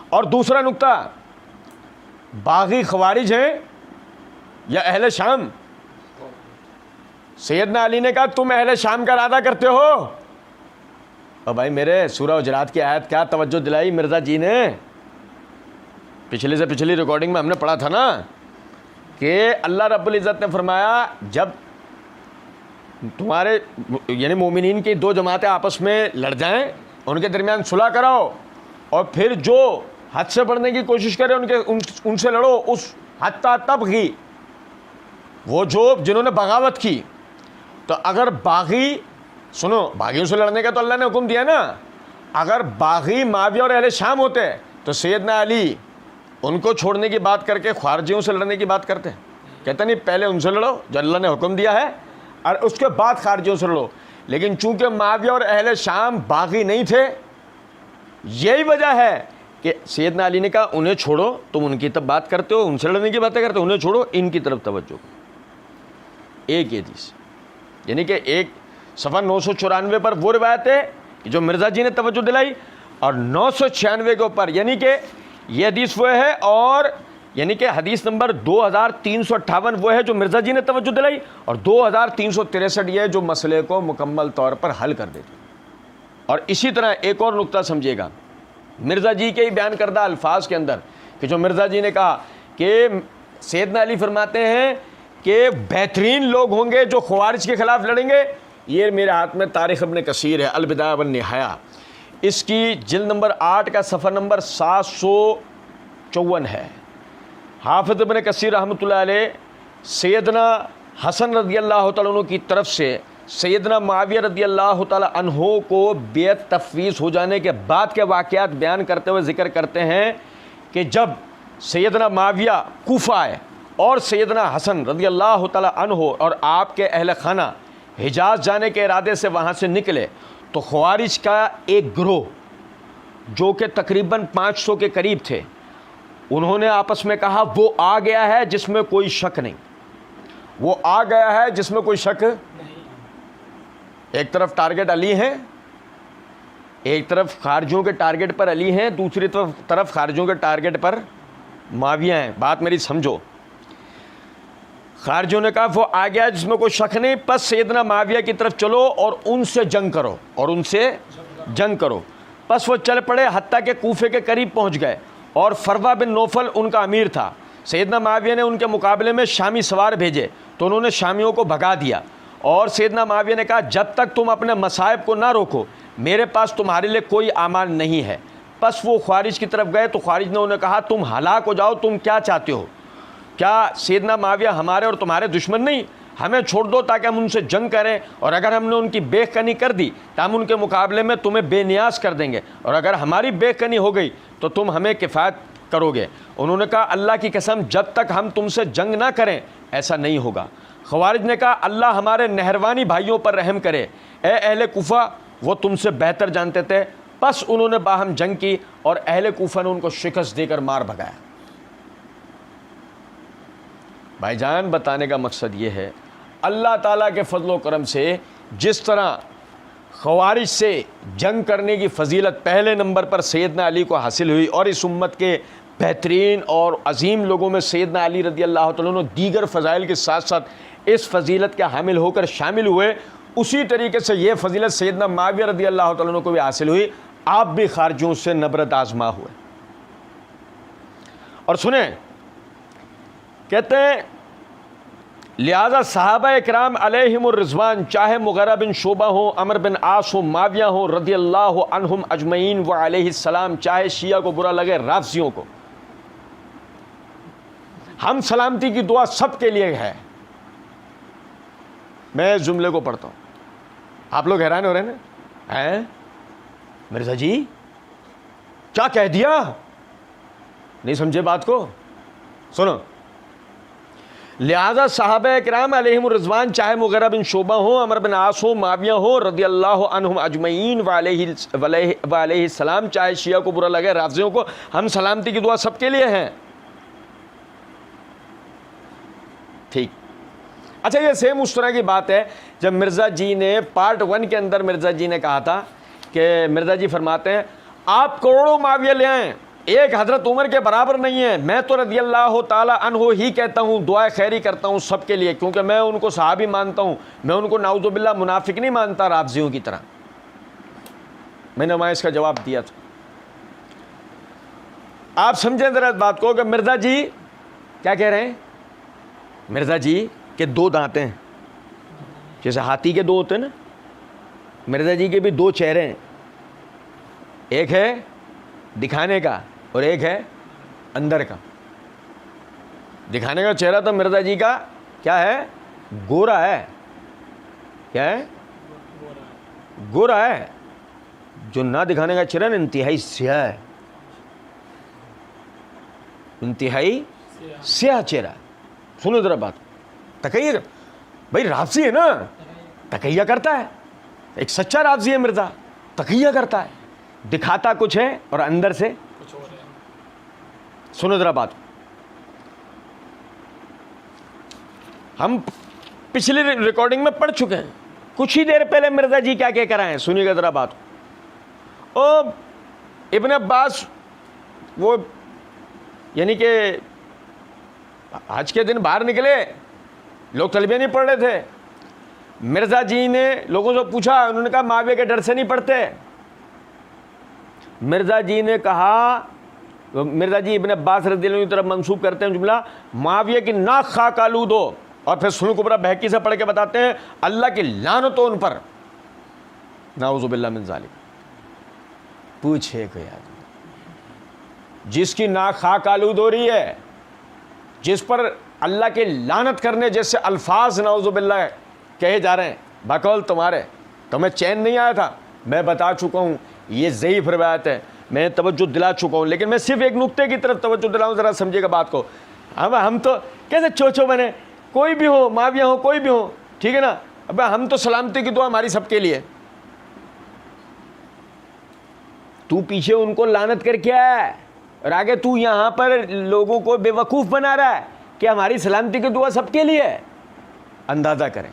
اور دوسرا نقطہ, باغی خوارج ہیں یا اہل شام؟ سیدنا علی نے کہا تم اہل شام کا ارادہ کرتے ہو. اور بھائی میرے سورہ حجرات کی آیت کیا توجہ دلائی مرزا جی نے, پچھلے سے پچھلی ریکارڈنگ میں ہم نے پڑھا تھا نا کہ اللہ رب العزت نے فرمایا جب تمہارے یعنی مومنین کی 2 جماعتیں آپس میں لڑ جائیں ان کے درمیان صلح کراؤ, اور پھر جو حد سے بڑھنے کی کوشش کرے ان سے لڑو. اس حتیٰ تب کی وہ جنہوں نے بغاوت کی, تو اگر باغی, سنو باغیوں سے لڑنے کا تو اللہ نے حکم دیا نا, اگر باغی معاویہ اور اہل شام ہوتے تو سیدنا علی ان کو چھوڑنے کی بات کر کے خارجیوں سے لڑنے کی بات کرتے. کہتے نہیں پہلے ان سے لڑو جو اللہ نے حکم دیا ہے اور اس کے بعد خارجیوں سے لڑو. لیکن چونکہ معاویہ اور اہل شام باغی نہیں تھے, یہی وجہ ہے کہ سیدنا علی نے کہا انہیں چھوڑو, تم ان کی طرف بات کرتے ہو, ان سے لڑنے کی باتیں کرتے ہو, انہیں چھوڑو, ان کی طرف توجہ. ایک یہ حدیث یعنی کہ ایک صفحہ 994 پر وہ روایت ہے جو مرزا جی نے توجہ دلائی, اور 996 کے اوپر یعنی کہ یہ حدیث وہ ہے, اور یعنی کہ حدیث نمبر 2358 وہ ہے جو مرزا جی نے توجہ دلائی, اور 2363 یہ ہے جو مسئلے کو مکمل طور پر حل کر دیتی. اور اسی طرح ایک اور نقطہ سمجھیے گا مرزا جی کے ہی بیان کردہ الفاظ کے اندر کہ جو مرزا جی نے کہا کہ سیدنا علی فرماتے ہیں کہ بہترین لوگ ہوں گے جو خوارج کے خلاف لڑیں گے. یہ میرے ہاتھ میں تاریخ ابن کثیر ہے البدایہ والنہایہ, اس کی جلد نمبر 8 کا صفحہ نمبر 754 ہے. حافظ ابن کثیر رحمۃ اللہ علیہ سیدنا حسن رضی اللہ تعالیٰ عنہ کی طرف سے سیدنا معاویہ رضی اللہ تعالیٰ عنہ کو بیعت تفویض ہو جانے کے بعد کے واقعات بیان کرتے ہوئے ذکر کرتے ہیں کہ جب سیدنا معاویہ کوفہ آئے اور سیدنا حسن رضی اللہ تعالیٰ عنہ اور آپ کے اہل خانہ حجاز جانے کے ارادے سے وہاں سے نکلے تو خوارج کا ایک گروہ جو کہ تقریباً 500 کے قریب تھے, انہوں نے آپس میں کہا وہ آ گیا ہے جس میں کوئی شک نہیں, وہ آ گیا ہے جس میں کوئی شک نہیں. ایک طرف ٹارگٹ علی ہیں, ایک طرف خارجیوں کے ٹارگٹ پر علی ہیں, دوسری طرف خارجیوں کے ٹارگٹ پر معاویہ ہیں. بات میری سمجھو, خارجیوں نے کہا وہ آ گیا جس میں کوئی شک نہیں, پس سیدنا معاویہ کی طرف چلو اور ان سے جنگ کرو, اور ان سے جنگ کرو. پس وہ چل پڑے حتیٰ کہ کوفے کے قریب پہنچ گئے, اور فروا بن نوفل ان کا امیر تھا. سیدنا معاویہ نے ان کے مقابلے میں شامی سوار بھیجے تو انہوں نے شامیوں کو بھگا دیا, اور سیدنا معاویہ نے کہا جب تک تم اپنے مصائب کو نہ روکو میرے پاس تمہارے لیے کوئی امان نہیں ہے. پس وہ خوارج کی طرف گئے تو خوارج نے انہیں کہا تم ہلاک ہو جاؤ, تم کیا چاہتے ہو؟ کیا سیدنا معاویہ ہمارے اور تمہارے دشمن نہیں؟ ہمیں چھوڑ دو تاکہ ہم ان سے جنگ کریں, اور اگر ہم نے ان کی بے کنی کر دی تو ہم ان کے مقابلے میں تمہیں بے نیاز کر دیں گے, اور اگر ہماری بے کنی ہو گئی تو تم ہمیں کفایت کرو گے. انہوں نے کہا اللہ کی قسم جب تک ہم تم سے جنگ نہ کریں ایسا نہیں ہوگا. خوارج نے کہا اللہ ہمارے نہروانی بھائیوں پر رحم کرے, اے اہل کوفہ وہ تم سے بہتر جانتے تھے. پس انہوں نے باہم جنگ کی اور اہل کوفہ نے ان کو شکست دے کر مار بھگایا. بھائی جان بتانے کا مقصد یہ ہے اللہ تعالیٰ کے فضل و کرم سے جس طرح خوارج سے جنگ کرنے کی فضیلت پہلے نمبر پر سیدنا علی کو حاصل ہوئی, اور اس امت کے بہترین اور عظیم لوگوں میں سیدنا علی رضی اللہ تعالیٰ عنہ دیگر فضائل کے ساتھ ساتھ اس فضیلت کے حامل ہو کر شامل ہوئے, اسی طریقے سے یہ فضیلت سیدنا معاویہ رضی اللہ تعالیٰ عنہ کو بھی حاصل ہوئی. آپ بھی خارجیوں سے نبرد آزما ہوئے. اور سنیں, کہتے ہیں لہذا صحابہ اکرام علیہم الرضوان چاہے مغیرہ بن شعبہ ہوں, عمر بن عاص ہوں, معاویہ ہوں رضی اللہ عنہم اجمعین و علیہ السلام, چاہے شیعہ کو برا لگے رافضیوں کو, ہم سلامتی کی دعا سب کے لیے ہے. میں اس جملے کو پڑھتا ہوں, آپ لوگ حیران ہو رہے ہیں مرزا جی کیا کہہ دیا, نہیں سمجھے بات کو؟ سنو, لہذا صحابہ اکرام علیہم الرضوان چاہے مغیرہ بن شعبہ ہوں, عمر بن عاص ہوں, معاویہ ہوں رضی اللہ عنہم اجمعین و علیہ السلام, چاہے شیعہ کو برا لگے رافضیوں کو, ہم سلامتی کی دعا سب کے لیے ہیں. ٹھیک, اچھا یہ سیم اس طرح کی بات ہے جب مرزا جی نے پارٹ 1 کے اندر مرزا جی نے کہا تھا کہ مرزا جی فرماتے ہیں آپ کروڑوں معاویہ لے آئیں, ایک حضرت عمر کے برابر نہیں ہے, میں تو رضی اللہ تعالی عنہ ہی کہتا ہوں, دعائے خیری کرتا ہوں سب کے لیے, کیونکہ میں ان کو صحابی مانتا ہوں, میں ان کو نعوذ باللہ منافق نہیں مانتا رافضیوں کی طرح. میں نے وہاں اس کا جواب دیا تھا. آپ سمجھیں ذرا اس بات کو کہ مرزا جی کیا کہہ رہے ہیں, مرزا جی کے 2 دانت ہیں, جیسے ہاتھی کے 2 ہوتے ہیں نا, مرزا جی کے بھی 2 چہرے ہیں, ایک ہے دکھانے کا اور ایک ہے اندر کا. دکھانے کا چہرہ تو مرزا جی کا کیا ہے, گورا ہے. کیا ہے, گورا ہے. جو نہ دکھانے کا چہرہ نا انتہائی سیاہ ہے, انتہائی سیاہ چہرہ. سنو ذرا بات, تقیہ بھائی رافضی ہے نا, تقیہ کرتا ہے, ایک سچا رافضی ہے مرزا, تقیہ کرتا ہے, دکھاتا کچھ ہے اور اندر سے کچھ اور ہے. سنو ذرا بات, ہم پچھلی ریکارڈنگ میں پڑھ چکے ہیں, کچھ ہی دیر پہلے مرزا جی کیا کہہ کر آئے ہیں, سنیے گا ذرا بات. او ابن عباس وہ یعنی کہ آج کے دن باہر نکلے, لوگ تلبیہ نہیں پڑھ رہے تھے, مرزا جی نے لوگوں سے پوچھا, انہوں نے کہا معاویہ کے ڈر سے نہیں پڑھتے, مرزا جی نے کہا, مرزا جی ابن عباس رضی اللہ عنہ کی طرف منسوب کرتے ہیں جملہ, معاویہ کی ناک خاک آلود ہو, اور پھر سنن کبریٰ بہقی سے پڑھ کے بتاتے ہیں اللہ کی لعنت ہو ان پر, نعوذ باللہ من ذالک. پوچھے کوئی آدمی جس کی ناک خاک آلود ہو رہی ہے, جس پر اللہ کی لعنت کرنے جیسے الفاظ نعوذ باللہ کہے جا رہے ہیں بقول تمہارے, تمہیں چین نہیں آیا تھا؟ میں بتا چکا ہوں یہ ضعیف روایت ہے, میں توجہ دلا چکا ہوں, لیکن میں صرف ایک نقطے کی طرف توجہ دلاؤں, ذرا سمجھے گا بات کو. اب ہم تو کیسے چوچو بنے, کوئی بھی ہو, معاویہ ہو, کوئی بھی ہو, ٹھیک ہے نا, اب ہم تو سلامتی کی دعا ہماری سب کے لیے. تو پیچھے ان کو لعنت کر کے آیا ہے اور آگے تو یہاں پر لوگوں کو بے وقوف بنا رہا ہے کہ ہماری سلامتی کی دعا سب کے لیے ہے. اندازہ کریں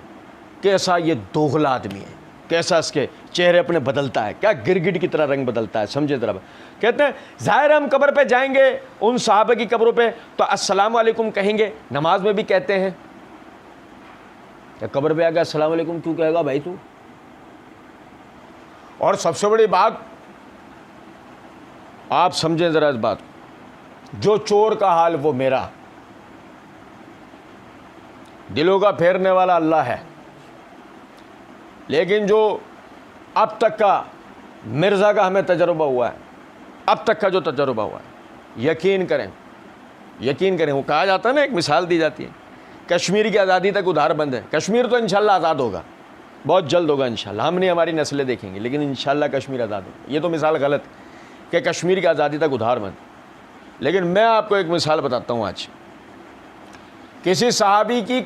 کیسا یہ دوغلا آدمی ہے, کیسا اس کے چہرے اپنے بدلتا ہے, کیا گرگٹ کی طرح رنگ بدلتا ہے. سمجھے ذرا, کہتے ہیں ظاہر ہم قبر پہ جائیں گے ان صحابہ کی قبروں پہ تو السلام علیکم کہیں گے, نماز میں بھی کہتے ہیں. کہ قبر پہ آ کے السلام علیکم کیوں کہے گا بھائی تو؟ اور سب سے بڑی بات آپ سمجھیں ذرا اس بات, جو چور کا حال وہ میرا, دلوں کا پھیرنے والا اللہ ہے, لیکن جو اب تک کا مرزا کا ہمیں تجربہ ہوا ہے, اب تک کا جو تجربہ ہوا ہے, یقین کریں, وہ کہا جاتا ہے نا, ایک مثال دی جاتی ہے, کشمیر کی آزادی تک ادھار بند ہے. کشمیر تو انشاءاللہ آزاد ہوگا, بہت جلد ہوگا انشاءاللہ, ہم نہیں ہماری نسلیں دیکھیں گے, لیکن انشاءاللہ کشمیر آزاد ہوگا. یہ تو مثال غلط کہ کشمیر کی آزادی تک ادھار بند, لیکن میں آپ کو ایک مثال بتاتا ہوں. آج کسی صحابی کی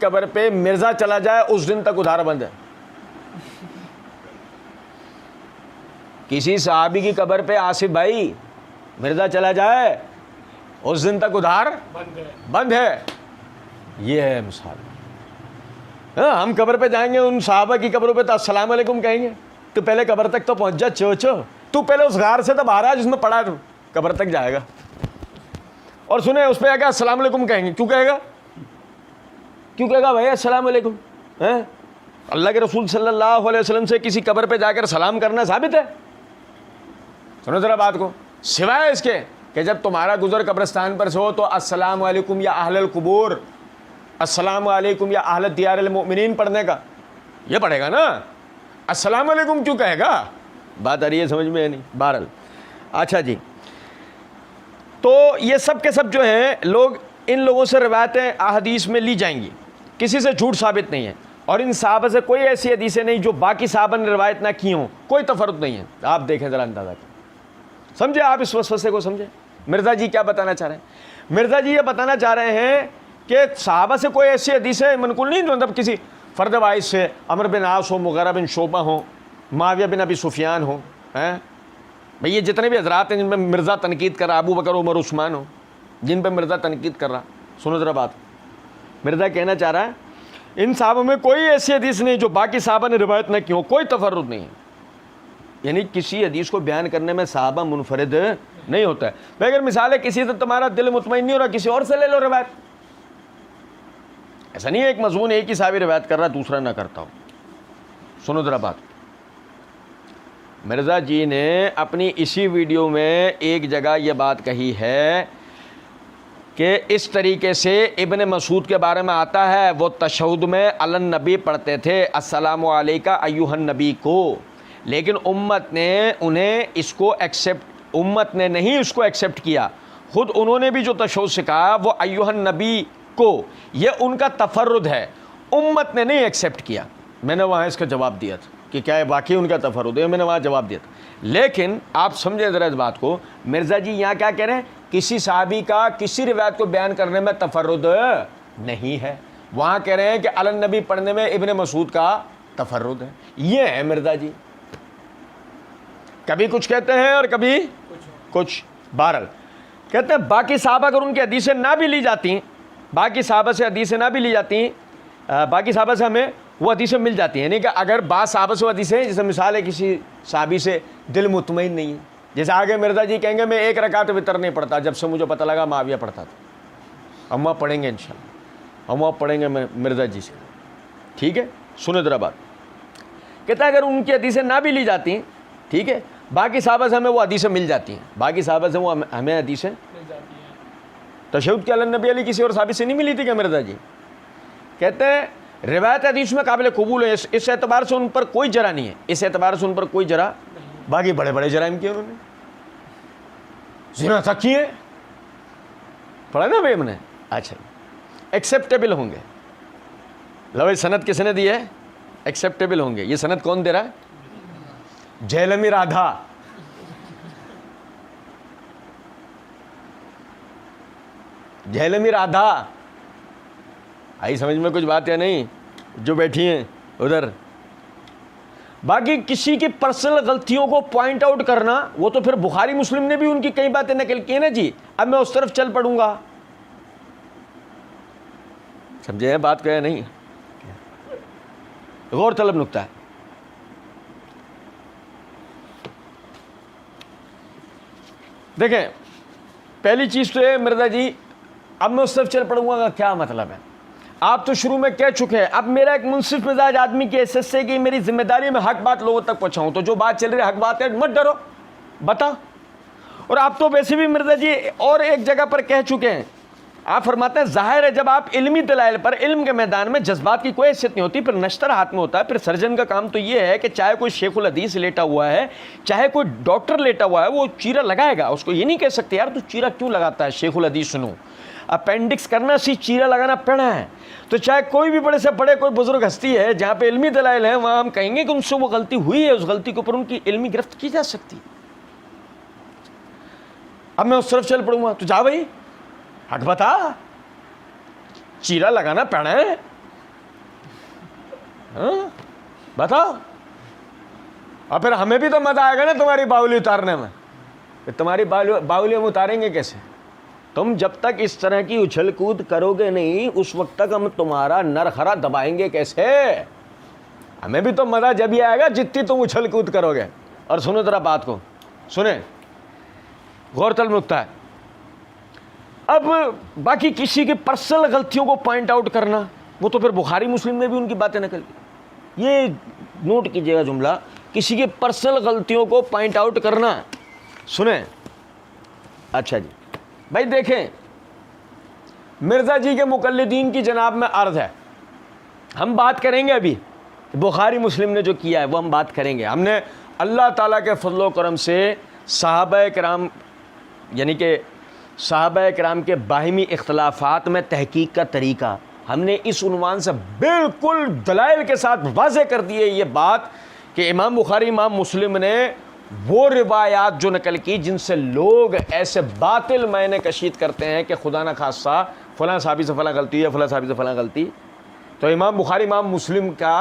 قبر پہ مرزا چلا جائے اس دن تک ادھار بند ہے. کسی صحابی کی قبر پہ آصف بھائی مرزا چلا جائے اس دن تک ادھار بند ہے. یہ ہے مثال. ہم قبر پہ جائیں گے ان صحابہ کی قبروں پہ تو السلام علیکم کہیں گے. تو پہلے قبر تک تو پہنچ جا چوچو, تو پہلے اس غار سے تو باہر آ جس میں پڑا ہے, تو قبر تک جائے گا اور سنیں اس پہ آ کے السلام علیکم کہیں گے. کیوں کہے گا بھائی السلام علیکم؟ اللہ کے رسول صلی اللہ علیہ وسلم سے کسی قبر پہ جا کر سلام کرنا ثابت ہے؟ سنو ذرا بات کو, سوائے اس کے کہ جب تمہارا گزر قبرستان پر سے ہو تو السلام علیکم یا اہل القبور, السلام علیکم یا اہل دیار المؤمنین پڑھنے کا, یہ پڑھے گا نا. السلام علیکم کیوں کہے گا؟ بات آ رہی ہے سمجھ میں؟ نہیں. بہرحال اچھا جی, تو یہ سب کے سب جو ہیں لوگ, ان لوگوں سے روایتیں احادیث میں لی جائیں گی, کسی سے جھوٹ ثابت نہیں ہے, اور ان صحابہ سے کوئی ایسی حدیثیں نہیں جو باقی صحابہ نے روایت نہ کی ہوں, کوئی تفرد نہیں ہے. آپ دیکھیں ذرا, اندازہ کریں, سمجھے آپ اس وسوسے کو سمجھیں. مرزا جی کیا بتانا چاہ رہے ہیں؟ مرزا جی یہ بتانا چاہ رہے ہیں کہ صحابہ سے کوئی ایسی حدیثیں منقول نہیں جو مطلب کسی فرد واحد سے, عمر بن عاص ہو, مغیرہ بن شعبہ ہو, معاویہ بن ابی سفیان ہو, بھئی یہ جتنے بھی حضرات ہیں جن پہ مرزا تنقید کر رہا, ابو بکر عمر عثمان ہو, جن پہ مرزا تنقید کر رہا. سنو ذرا بات, مرزا کہنا چاہ رہا ہے ان صحابہ میں کوئی ایسی حدیث نہیں جو باقی صحابہ نے روایت نہ کی ہو, کوئی تفرد نہیں ہے. یعنی کسی حدیث کو بیان کرنے میں صحابہ منفرد نہیں ہوتا ہے. میں اگر مثال ہے کسی سے تمہارا دل مطمئن نہیں ہو رہا, کسی اور سے لے لو روایت. ایسا نہیں ہے ایک مضمون ایک ہی صحابی روایت کر رہا دوسرا نہ کرتا ہو. سنو ذرا بات, مرزا جی نے اپنی اسی ویڈیو میں ایک جگہ یہ بات کہی ہے کہ اس طریقے سے ابن مسعود کے بارے میں آتا ہے, وہ تشہد میں علی النبی پڑھتے تھے, السلام علیکہ ایھا النبی کو, لیکن امت نے انہیں اس کو امت نے نہیں اس کو ایکسیپٹ کیا. خود انہوں نے بھی جو تشہد سکھایا وہ ایھا النبی کو, یہ ان کا تفرد ہے, امت نے نہیں ایکسیپٹ کیا. میں نے وہاں اس کا جواب دیا تھا کہ کیا ہے واقعی ان کا تفرد ہے, میں نے وہاں جواب دیا تھا. لیکن آپ سمجھیں ذرا اس بات کو, مرزا جی یہاں کیا کہہ رہے ہیں, کسی صحابی کا کسی روایت کو بیان کرنے میں تفرد نہیں ہے. وہاں کہہ رہے ہیں کہ علی النبی پڑھنے میں ابن مسعود کا تفرد ہے. یہ ہے مرزا جی, کبھی کچھ کہتے ہیں اور کبھی کچھ. بہرحال کہتے ہیں باقی صحابہ اگر ان کی حدیثیں نہ بھی لی جاتی, باقی صحابہ سے حدیثیں نہ بھی لی جاتی, باقی صحابہ سے ہمیں وہ حدیثیں مل جاتی ہیں. یعنی کہ اگر بعض صحابہ سے حدیثیں, جیسے مثال ہے کسی صحابی سے دل مطمئن نہیں ہے, جیسے آگے مرزا جی کہیں گے میں ایک رکعت وتر نہیں پڑھتا, جب سے مجھے پتہ لگا معاویہ پڑھتا تھا. ہم وہاں پڑھیں گے انشاءاللہ, ہم وہاں پڑھیں گے مرزا جی سے, ٹھیک ہے. سنیں ذرا بات, کہتا ہے اگر ان کی حدیثیں نہ بھی لی جاتی ہیں ٹھیک ہے، باقی صحابہ سے ہمیں وہ حدیثیں مل جاتی ہیں، باقی صحابہ سے وہ ہمیں حدیثیں تشہد کے علی نبی علی کسی اور صحابی سے نہیں ملی تھی کیا مرزا جی؟ کہتے ہیں روایت حدیث میں قابل قبول ہے، اس اعتبار سے ان پر کوئی جرح نہیں ہے، اس اعتبار سے ان پر کوئی جرح، باقی بڑے بڑے جرائم کیے انہوں نے، زنا تک کیے، پڑھا نا بھائی ہم نے. اچھا ایکسیپٹیبل ہوں گے، لو سند کس نے دی ہے؟ ایکسیپٹیبل ہوں گے. یہ سند کون دے رہا ہے؟ جہلمی رادھا. جہلمی رادھا آئی سمجھ میں کچھ بات یا نہیں جو بیٹھی ہیں ادھر؟ باقی کسی کی پرسنل غلطیوں کو پوائنٹ آؤٹ کرنا وہ تو پھر بخاری مسلم نے بھی ان کی کئی باتیں نقل کی ہیں نا جی. اب میں اس طرف چل پڑوں گا، سمجھے ہیں بات کو یا نہیں؟ غور طلب نکتہ ہے. دیکھیں پہلی چیز تو ہے مرزا جی، اب میں اس طرف چل پڑوں گا کیا مطلب ہے. آپ تو شروع میں کہہ چکے ہیں، اب میرا ایک منصف مزاج آدمی کی حیثیت سے کہ میری ذمہ داری میں حق بات لوگوں تک پہنچاؤں، تو جو بات چل رہی ہے حق بات ہے، مت ڈرو بتا. اور آپ تو ویسے بھی مرزا جی اور ایک جگہ پر کہہ چکے ہیں، آپ فرماتے ہیں ظاہر ہے جب آپ علمی دلائل پر علم کے میدان میں جذبات کی کوئی حیثیت نہیں ہوتی، پھر نشتر ہاتھ میں ہوتا ہے. پھر سرجن کا کام تو یہ ہے کہ چاہے کوئی شیخ الحدیث لیٹا ہوا ہے، چاہے کوئی ڈاکٹر لیٹا ہوا ہے، وہ چیرا لگائے گا. اس کو یہ نہیں کہہ سکتے یار تو چیرا کیوں لگاتا ہے شیخ الحدیث، سنو اپینڈکس کرنا سی چیرا لگانا پڑا ہے. تو چاہے کوئی بھی بڑے سے بڑے کوئی بزرگ ہستی ہے جہاں پہ علمی دلائل ہیں، وہاں ہم کہیں گے کہ ان سے وہ غلطی ہوئی ہے، اس غلطی کے اوپر ان کی علمی گرفت کی جا سکتی. اب میں اس طرف چل پڑوں گا تو جا بھائی حق بتا، چیرا لگانا پڑا ہے بتاؤ. اور پھر ہمیں بھی تو مزہ آئے گا نا تمہاری باولی اتارنے میں. تمہاری باولی ہم اتاریں گے کیسے؟ تم جب تک اس طرح کی اچھل کود کرو گے نہیں اس وقت تک ہم تمہارا نرخرا دبائیں گے کیسے؟ ہمیں بھی تو مزہ جب ہی آئے گا جتنی تم اچھل کود کرو گے. اور سنو ذرا بات کو، سنیں غور طلب نکتہ ہے. اب باقی کسی کی پرسنل غلطیوں کو پوائنٹ آؤٹ کرنا وہ تو پھر بخاری مسلم نے بھی ان کی باتیں نقل کی. یہ نوٹ کیجئے گا جملہ، کسی کی پرسنل غلطیوں کو پوائنٹ آؤٹ کرنا. سنیں اچھا جی بھائی دیکھیں مرزا جی کے مقلدین کی جناب میں عرض ہے، ہم بات کریں گے ابھی بخاری مسلم نے جو کیا ہے وہ ہم بات کریں گے. ہم نے اللہ تعالیٰ کے فضل و کرم سے صحابہ کرام یعنی کہ صحابہ کرام کے باہمی اختلافات میں تحقیق کا طریقہ ہم نے اس عنوان سے بالکل دلائل کے ساتھ واضح کر دی ہے یہ بات کہ امام بخاری امام مسلم نے وہ روایات جو نقل کی جن سے لوگ ایسے باطل معنی کشید کرتے ہیں کہ خدا نہ خاصہ فلاں صحابی سے فلاں غلطی ہے، فلاں صحابی سے فلاں غلطی، تو امام بخاری امام مسلم کا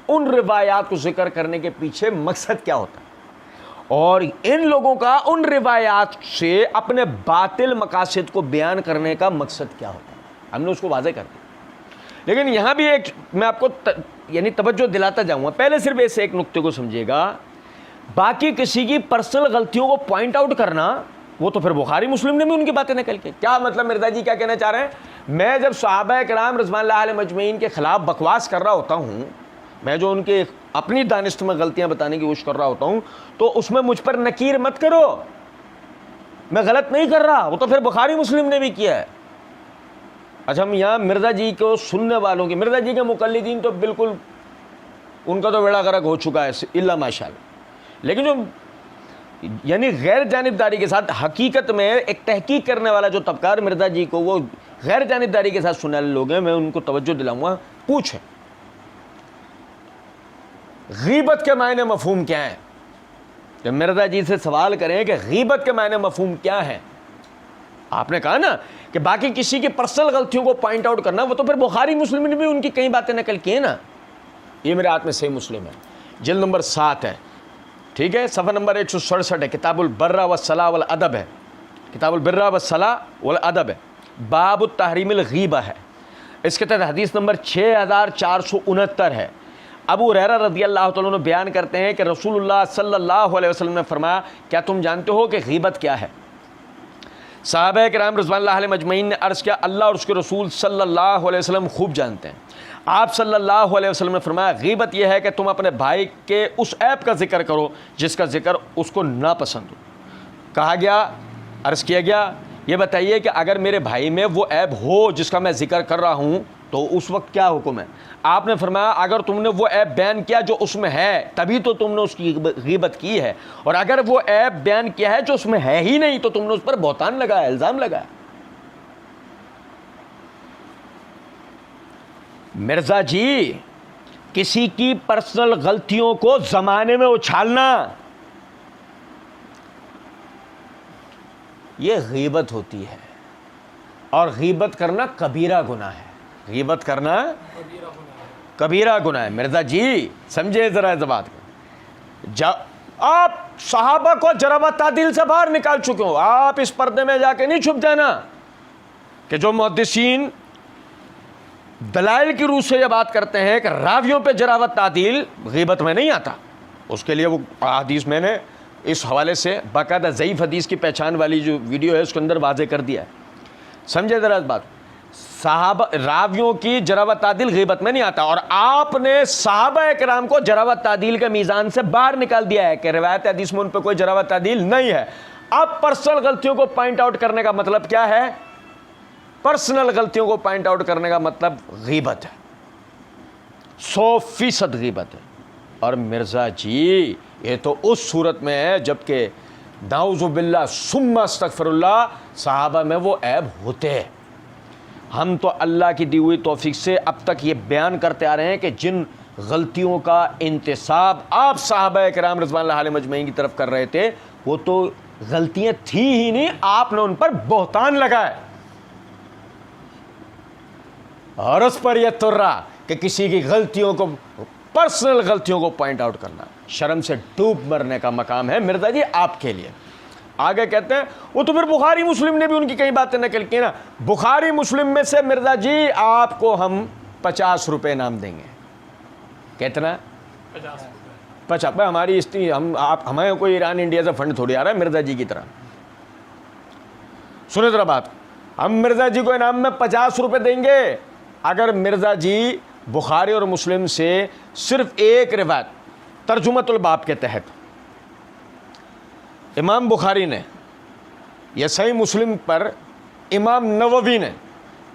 ان روایات کو ذکر کرنے کے پیچھے مقصد کیا ہوتا ہے اور ان لوگوں کا ان روایات سے اپنے باطل مقاصد کو بیان کرنے کا مقصد کیا ہوتا ہے، ہم نے اس کو واضح کر دیا. لیکن یہاں بھی ایک میں آپ کو یعنی توجہ دلاتا جاؤں گا. پہلے صرف ایسے ایک نقطے کو سمجھیے گا، باقی کسی کی پرسنل غلطیوں کو پوائنٹ آؤٹ کرنا وہ تو پھر بخاری مسلم نے بھی ان کی باتیں نقل کی. کیا مطلب مرزا جی کیا کہنا چاہ رہے ہیں؟ میں جب صحابہ کرام رضوان اللہ علیہ مجمعین کے خلاف بکواس کر رہا ہوتا ہوں، میں جو ان کے اپنی دانست میں غلطیاں بتانے کی کوشش کر رہا ہوتا ہوں تو اس میں مجھ پر نکیر مت کرو، میں غلط نہیں کر رہا، وہ تو پھر بخاری مسلم نے بھی کیا ہے. اچھا ہم یہاں مرزا جی کو سننے والوں کی، مرزا جی کے مقلدین تو بالکل ان کا تو بیڑا غرق ہو چکا ہے الا ماشاء اللہ، لیکن جو یعنی غیر جانبداری کے ساتھ حقیقت میں ایک تحقیق کرنے والا جو طبقہ مرزا جی کو وہ غیر جانبداری کے ساتھ سننے والے لوگ ہیں، میں ان کو توجہ دلاؤں گا. پوچھیں غیبت کے معنی مفہوم کیا ہے؟ جب مرزا جی سے سوال کریں کہ غیبت کے معنی مفہوم کیا ہے، آپ نے کہا نا کہ باقی کسی کی پرسنل غلطیوں کو پوائنٹ آؤٹ کرنا وہ تو پھر بخاری مسلم نے بھی ان کی کئی باتیں نقل کی ہیں نا. یہ میرے ہاتھ میں صحیح مسلم ہے، جلد نمبر 7 ہے، ٹھیک ہے، صفحہ نمبر 167 ہے، کتاب البر والصلاۃ والادب ہے، کتاب البر والصلاۃ والادب ہے، باب التحریم الغیبہ ہے. اس کے تحت حدیث نمبر 6469 ہے. ابو ہریرہ رضی اللہ تعالیٰ عنہ بیان کرتے ہیں کہ رسول اللہ صلی اللہ علیہ وسلم نے فرمایا، کیا تم جانتے ہو کہ غیبت کیا ہے؟ صحابہ کرام رضوان اللہ علیہ مجمعین نے عرض کیا، اللہ اور اس کے رسول صلی اللہ علیہ وسلم خوب جانتے ہیں. آپ صلی اللہ علیہ وسلم نے فرمایا غیبت یہ ہے کہ تم اپنے بھائی کے اس عیب کا ذکر کرو جس کا ذکر اس کو ناپسند ہو. کہا گیا، عرض کیا گیا یہ بتائیے کہ اگر میرے بھائی میں وہ عیب ہو جس کا میں ذکر کر رہا ہوں تو اس وقت کیا حکم ہے؟ آپ نے فرمایا اگر تم نے وہ عیب بیان کیا جو اس میں ہے تبھی تو تم نے اس کی غیبت کی ہے، اور اگر وہ عیب بیان کیا ہے جو اس میں ہے ہی نہیں تو تم نے اس پر بہتان لگایا، الزام لگایا. مرزا جی، کسی کی پرسنل غلطیوں کو زمانے میں اچھالنا یہ غیبت ہوتی ہے، اور غیبت کرنا کبیرہ گناہ ہے. غیبت کرنا کبیرہ گناہ ہے. مرزا جی سمجھے ذرا اس بات کو. آپ صحابہ کو جرح و تعدیل سے باہر نکال چکے ہو. آپ اس پردے میں جا کے نہیں چھپ جانا کہ جو محدثین دلائل کی روح سے یہ بات کرتے ہیں کہ راویوں پہ جرح و تعدیل غیبت میں نہیں آتا. اس کے لیے وہ حدیث میں نے اس حوالے سے باقاعدہ ضعیف حدیث کی پہچان والی جو ویڈیو ہے اس کے اندر واضح کر دیا ہے. سمجھے ذرا اس بات. صحابہ راویوں کی جرح و تعدیل غیبت میں نہیں آتا، اور آپ نے صحابہ کرام کو جرح و تعدیل کے میزان سے باہر نکال دیا ہے کہ روایت حدیث میں ان پہ کوئی جرح و تعدیل نہیں ہے. اب پرسنل غلطیوں کو پوائنٹ آؤٹ کرنے کا مطلب کیا ہے؟ پرسنل غلطیوں کو پوائنٹ آؤٹ کرنے کا مطلب غیبت ہے، 100% غیبت ہے. اور مرزا جی یہ تو اس صورت میں ہے جبکہ نعوذ باللہ ثم استغفر اللہ صحابہ میں وہ عیب ہوتے ہیں. ہم تو اللہ کی دی ہوئی توفیق سے اب تک یہ بیان کرتے آ رہے ہیں کہ جن غلطیوں کا انتساب آپ صحابہ کرام رضوان اللہ علیہم اجمعین کی طرف کر رہے تھے وہ تو غلطیاں تھیں ہی نہیں، آپ نے ان پر بہتان لگائے. اور اس پر یہ ترا کہ کسی کی غلطیوں کو، پرسنل غلطیوں کو پوائنٹ آؤٹ کرنا شرم سے ڈوب مرنے کا مقام ہے مرزا جی آپ کے لیے. آگے کہتے ہیں وہ تو پھر بخاری مسلم نے بھی ان کی کئی باتیں نقل کی نا. بخاری مسلم میں سے مرزا جی آپ کو ہم 50 روپے انعام دیں گے. کتنا؟ 50. ہماری ہمیں کوئی ایران انڈیا سے فنڈ تھوڑی آ رہا ہے مرزا جی کی طرح. سنیں ذرا بات، ہم مرزا جی کو انعام میں 50 روپے دیں گے اگر مرزا جی بخاری اور مسلم سے صرف ایک روایت ترجمۃ الباب کے تحت امام بخاری نے یا صحیح مسلم پر امام نووی نے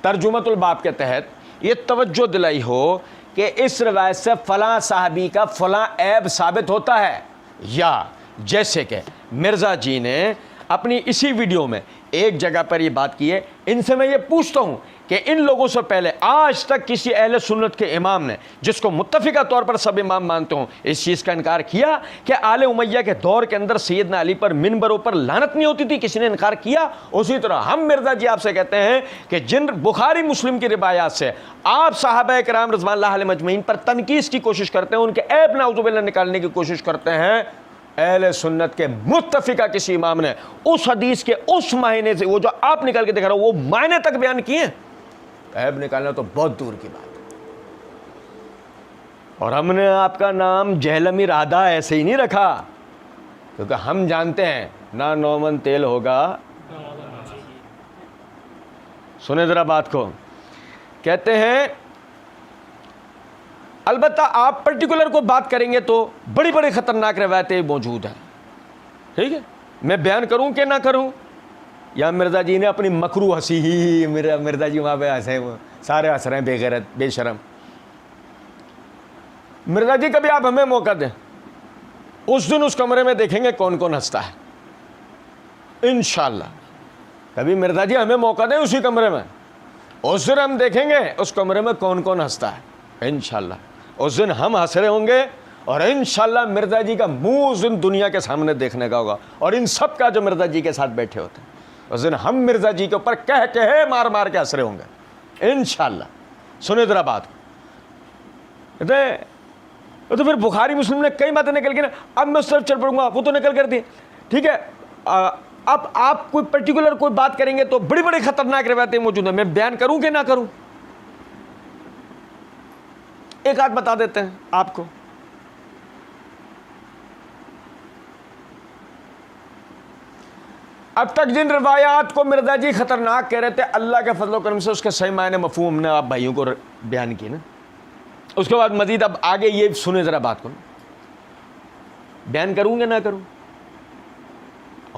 ترجمۃ الباب کے تحت یہ توجہ دلائی ہو کہ اس روایت سے فلاں صحابی کا فلاں عیب ثابت ہوتا ہے، یا جیسے کہ مرزا جی نے اپنی اسی ویڈیو میں ایک جگہ پر یہ بات کی ہے. ان سے میں یہ پوچھتا ہوں کہ ان لوگوں سے پہلے آج تک کسی اہل سنت کے امام نے جس کو متفقہ طور پر سب امام مانتے ہوں اس چیز کا انکار کیا کہ آل امیہ کے دور کے اندر سیدنا علی پر منبروں پر لعنت نہیں ہوتی تھی؟ کسی نے انکار کیا؟ اسی طرح ہم مرزا جی آپ سے کہتے ہیں کہ جن بخاری مسلم کی روایات سے آپ صحابہ کرام رضوان اللہ علیہم اجمعین پر تنقید کی کوشش کرتے ہیں، ان کے عیب نعوذ باللہ نکالنے کی کوشش کرتے ہیں، اہل سنت کے متفقہ کسی امام نے اس حدیث کے اس معنی سے وہ جو آپ نکال کے دکھا رہا ہو وہ معنی تک بیان کیے؟ عیب نکالنا تو بہت دور کی بات ہے. اور ہم نے آپ کا نام جہلمی رادہ ایسے ہی نہیں رکھا کیونکہ ہم جانتے ہیں نہ نومن تیل ہوگا. سنیں ذرا بات کو. کہتے ہیں البتہ آپ پرٹیکولر کو بات کریں گے تو بڑی بڑی خطرناک روایتیں موجود ہیں، ٹھیک ہے؟ میں بیان کروں کہ نہ کروں؟ یا مرزا جی نے اپنی مکرو ہنسی ہی مرزا جی وہاں پہ ہنسے، سارے ہنس رہے ہیں بے غیرت بے شرم. مرزا جی کبھی آپ ہمیں موقع دیں، اس دن اس کمرے میں دیکھیں گے کون کون ہنستا ہے انشاءاللہ. کبھی مرزا جی ہمیں موقع دیں اسی کمرے میں، اس دن ہم دیکھیں گے اس کمرے میں کون کون ہنستا ہے انشاءاللہ. اس دن ہم ہنس رہے ہوں گے اور انشاءاللہ مرزا جی کا منہ اس دن دنیا کے سامنے دیکھنے کا ہوگا، اور ان سب کا جو مرزا جی کے ساتھ بیٹھے ہوتے ہیں اس دن ہم مرزا جی کے اوپر کہہ مار مار کے ہنس رہے ہوں گے انشاءاللہ. سنیں ذرا بات. تو پھر بخاری مسلم نے کئی باتیں نکل کے نا، اب میں اس طرف چل پڑوں گا، وہ تو نکل کر دی، ٹھیک ہے. اب آپ کوئی پرٹیکولر کوئی بات کریں گے تو بڑی بڑی خطرناک روایتیں موجود ہیں، میں بیان کروں کہ نہ کروں؟ ایک آدھ بتا دیتے ہیں آپ کو. اب تک جن روایات کو مرزا جی خطرناک کہہ رہے تھے، اللہ کے فضل و کرم سے اس کے صحیح معنی مفہوم ہم نے آپ بھائیوں کو بیان کی نا. اس کے بعد مزید اب آگے یہ سنیں ذرا بات کو، بیان کروں گے نہ کروں؟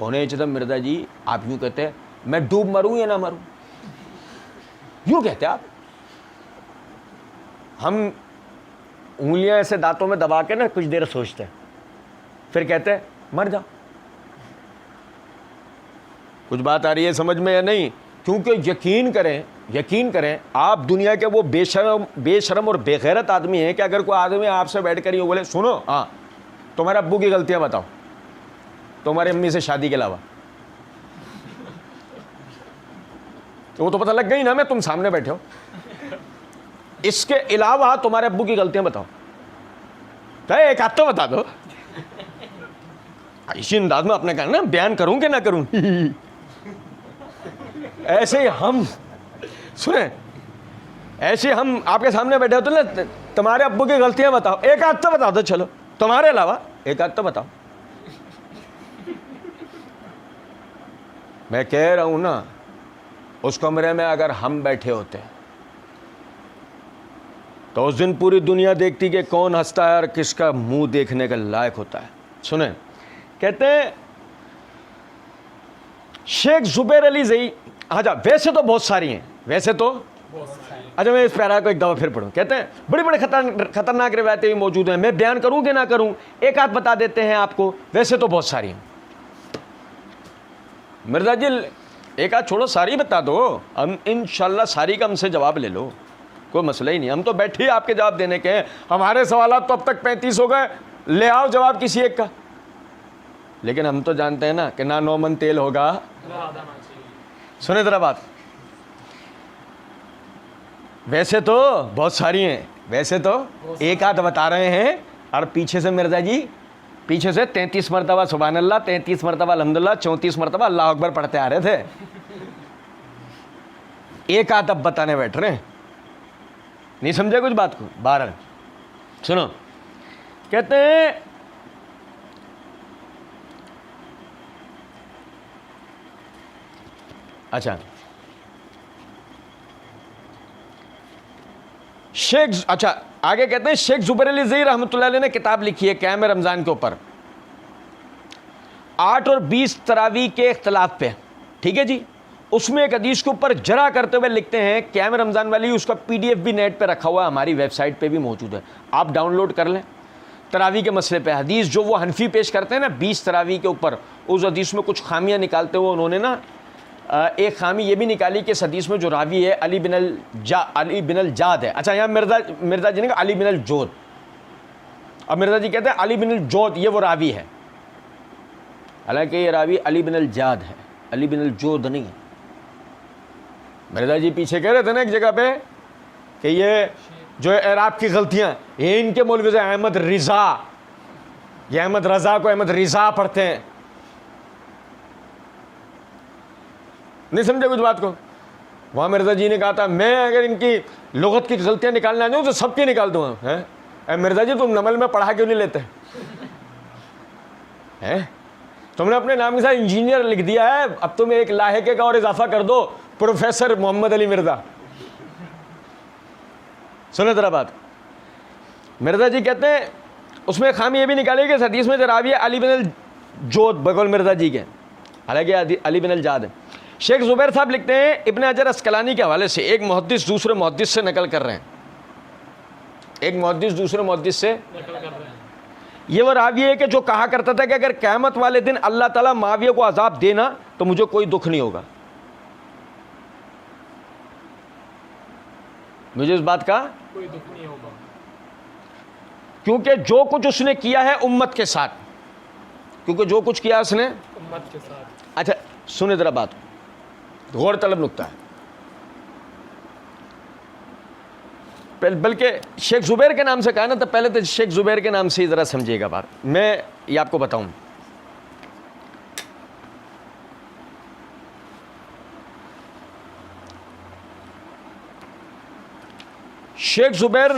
ہونے چاہتا مرزا جی آپ یوں کہتے ہیں میں ڈوب مروں یا نہ مروں، یوں کہتے آپ. ہم انگلیاں ایسے دانتوں میں دبا کے نا کچھ دیر سوچتے ہیں، پھر کہتے ہیں مر جاؤ. کچھ بات آ رہی ہے سمجھ میں یا نہیں؟ کیونکہ یقین کریں آپ دنیا کے وہ بے شرم اور بے غیرت آدمی ہیں کہ اگر کوئی آدمی آپ سے بیٹھ کر یہ بولے سنو ہاں تمہارے ابو کی غلطیاں بتاؤ تمہاری امی سے شادی کے علاوہ، تو وہ تو پتہ لگ گئی نا میں تم سامنے بیٹھے ہو، اس کے علاوہ تمہارے ابو کی غلطیاں بتاؤ، ایک آدھ تو بتا دو. اسی انداز میں اپنے کہنا بیان کروں کہ نہ کروں. ایسے ہی ہم سنیں، ایسے ہم آپ کے سامنے بیٹھے ہوتے نا تمہارے ابو کی غلطیاں بتاؤ، ایک آدھ تو بتا دو، چلو تمہارے علاوہ ایک آدھ تو بتاؤ. میں کہہ رہا ہوں نا اس کمرے میں اگر ہم بیٹھے ہوتے تو اس دن پوری دنیا دیکھتی کہ کون ہنستا ہے اور کس کا منہ دیکھنے کا لائق ہوتا ہے. سنیں، کہتے ہیں شیخ زبیر علی زئی، اچھا ویسے تو بہت ساری ہیں، ویسے تو اچھا میں اس پیرا کو ایک دفعہ پھر پڑھوں. کہتے ہیں بڑی بڑی خطرناک روایتیں بھی موجود ہیں، میں بیان کروں کہ نہ کروں؟ ایک آدھ بتا دیتے ہیں آپ کو، ویسے تو بہت ساری ہیں. مرزا جی ایک آدھ چھوڑو ساری بتا دو، ہم انشاءاللہ ساری کا ہم سے جواب لے لو، کوئی مسئلہ ہی نہیں. ہم تو بیٹھے آپ کے جواب دینے کے ہیں، ہمارے سوالات تو اب تک 35 ہو گئے، لے آؤ جواب کسی ایک کا. لیکن ہم تو جانتے ہیں نا کہ نہ 9 من تیل ہوگا. سنیں ذرا بات، ویسے تو بہت ساری ہیں، ویسے تو ایک آدھ بتا رہے ہیں، اور پیچھے سے مرزا جی پیچھے سے 33 مرتبہ سبحان اللہ، 33 مرتبہ الحمدللہ، 34 مرتبہ اللہ اکبر پڑھتے آ رہے تھے. ایک آدھ اب بتانے بیٹھ رہے ہیں، نہیں سمجھے کچھ بات کو؟ 12 سنو، کہتے ہیں اچھا اچھا آگے کہتے ہیں شیخ زبیر علی زئی رحمۃ اللہ علیہ نے کتاب لکھی ہے قیام رمضان کے اوپر، 8 اور 20 تراویح کے اختلاف پہ، ٹھیک ہے جی. اس میں ایک حدیث کے اوپر جرا کرتے ہوئے لکھتے ہیں قیام رمضان والی، اس کا PDF بھی نیٹ پہ رکھا ہوا ہے، ہماری ویب سائٹ پہ بھی موجود ہے، آپ ڈاؤن لوڈ کر لیں. تراویح کے مسئلے پہ حدیث جو وہ حنفی پیش کرتے ہیں نا 20 تراویح کے اوپر، اس حدیث میں کچھ خامیاں نکالتے ہوئے انہوں نے نا ایک خامی یہ بھی نکالی کہ اس حدیث میں جو راوی ہے علی بن الجاد ہے. اچھا یہاں مرزا جی نے کہا علی بن الجود، اب مرزا جی کہتے ہیں علی بن الجود یہ وہ راوی ہے، حالانکہ یہ راوی علی بن الجاد ہے، علی بن الجود نہیں ہے. مرزا جی پیچھے کہہ رہے تھے نا ایک جگہ پہ کہ یہ جو اعراب کی غلطیاں یہ ان کے مولوی سے احمد رضا، یہ احمد رضا کو احمد رضا پڑھتے ہیں. نہیں سمجھے کچھ بات کو؟ وہاں مرزا جی نے کہا تھا میں اگر ان کی لغت کی غلطیاں نکالنا چاہوں تو سب کی نکال دوں گا. اے مرزا جی تم نمل میں پڑھا کیوں نہیں لیتے؟ تم نے اپنے نام کے ساتھ انجینئر لکھ دیا ہے، اب تم ایک لاحقے کا اور اضافہ کر دو، پروفیسر محمد علی مرزا. سنو ذرا بات، مرزا جی کہتے ہیں اس میں خامی یہ بھی نکالی کہ اس حدیث میں جو راوی ہے علی بن الجود بقول مرزا جی کے، حالانکہ علی بن الجاد ہے. شیخ زبیر صاحب لکھتے ہیں ابن حجر اسقلانی کے حوالے سے ایک محدث دوسرے محدث سے نقل کر رہے ہیں، ایک محدث دوسرے محدث سے نقل کر رہے ہیں. یہ وہ راوی ہے کہ جو کہا کرتا تھا کہ اگر قیامت والے دن اللہ تعالیٰ معاویہ کو عذاب دینا تو مجھے کوئی دکھ نہیں ہوگا. مجھے اس بات کا کوئی دکھ نہیں ہوگا، کیونکہ جو کچھ اس نے کیا ہے امت کے ساتھ، کیونکہ جو کچھ کیا اس نے امت کے ساتھ. اچھا سنیں ذرا بات، غور طلب نکتہ ہے، بلکہ شیخ زبیر کے نام سے کہا نا تو پہلے تو شیخ زبیر کے نام سے ہی ذرا سمجھیے گا بات. میں یہ آپ کو بتاؤں، شیخ زبیر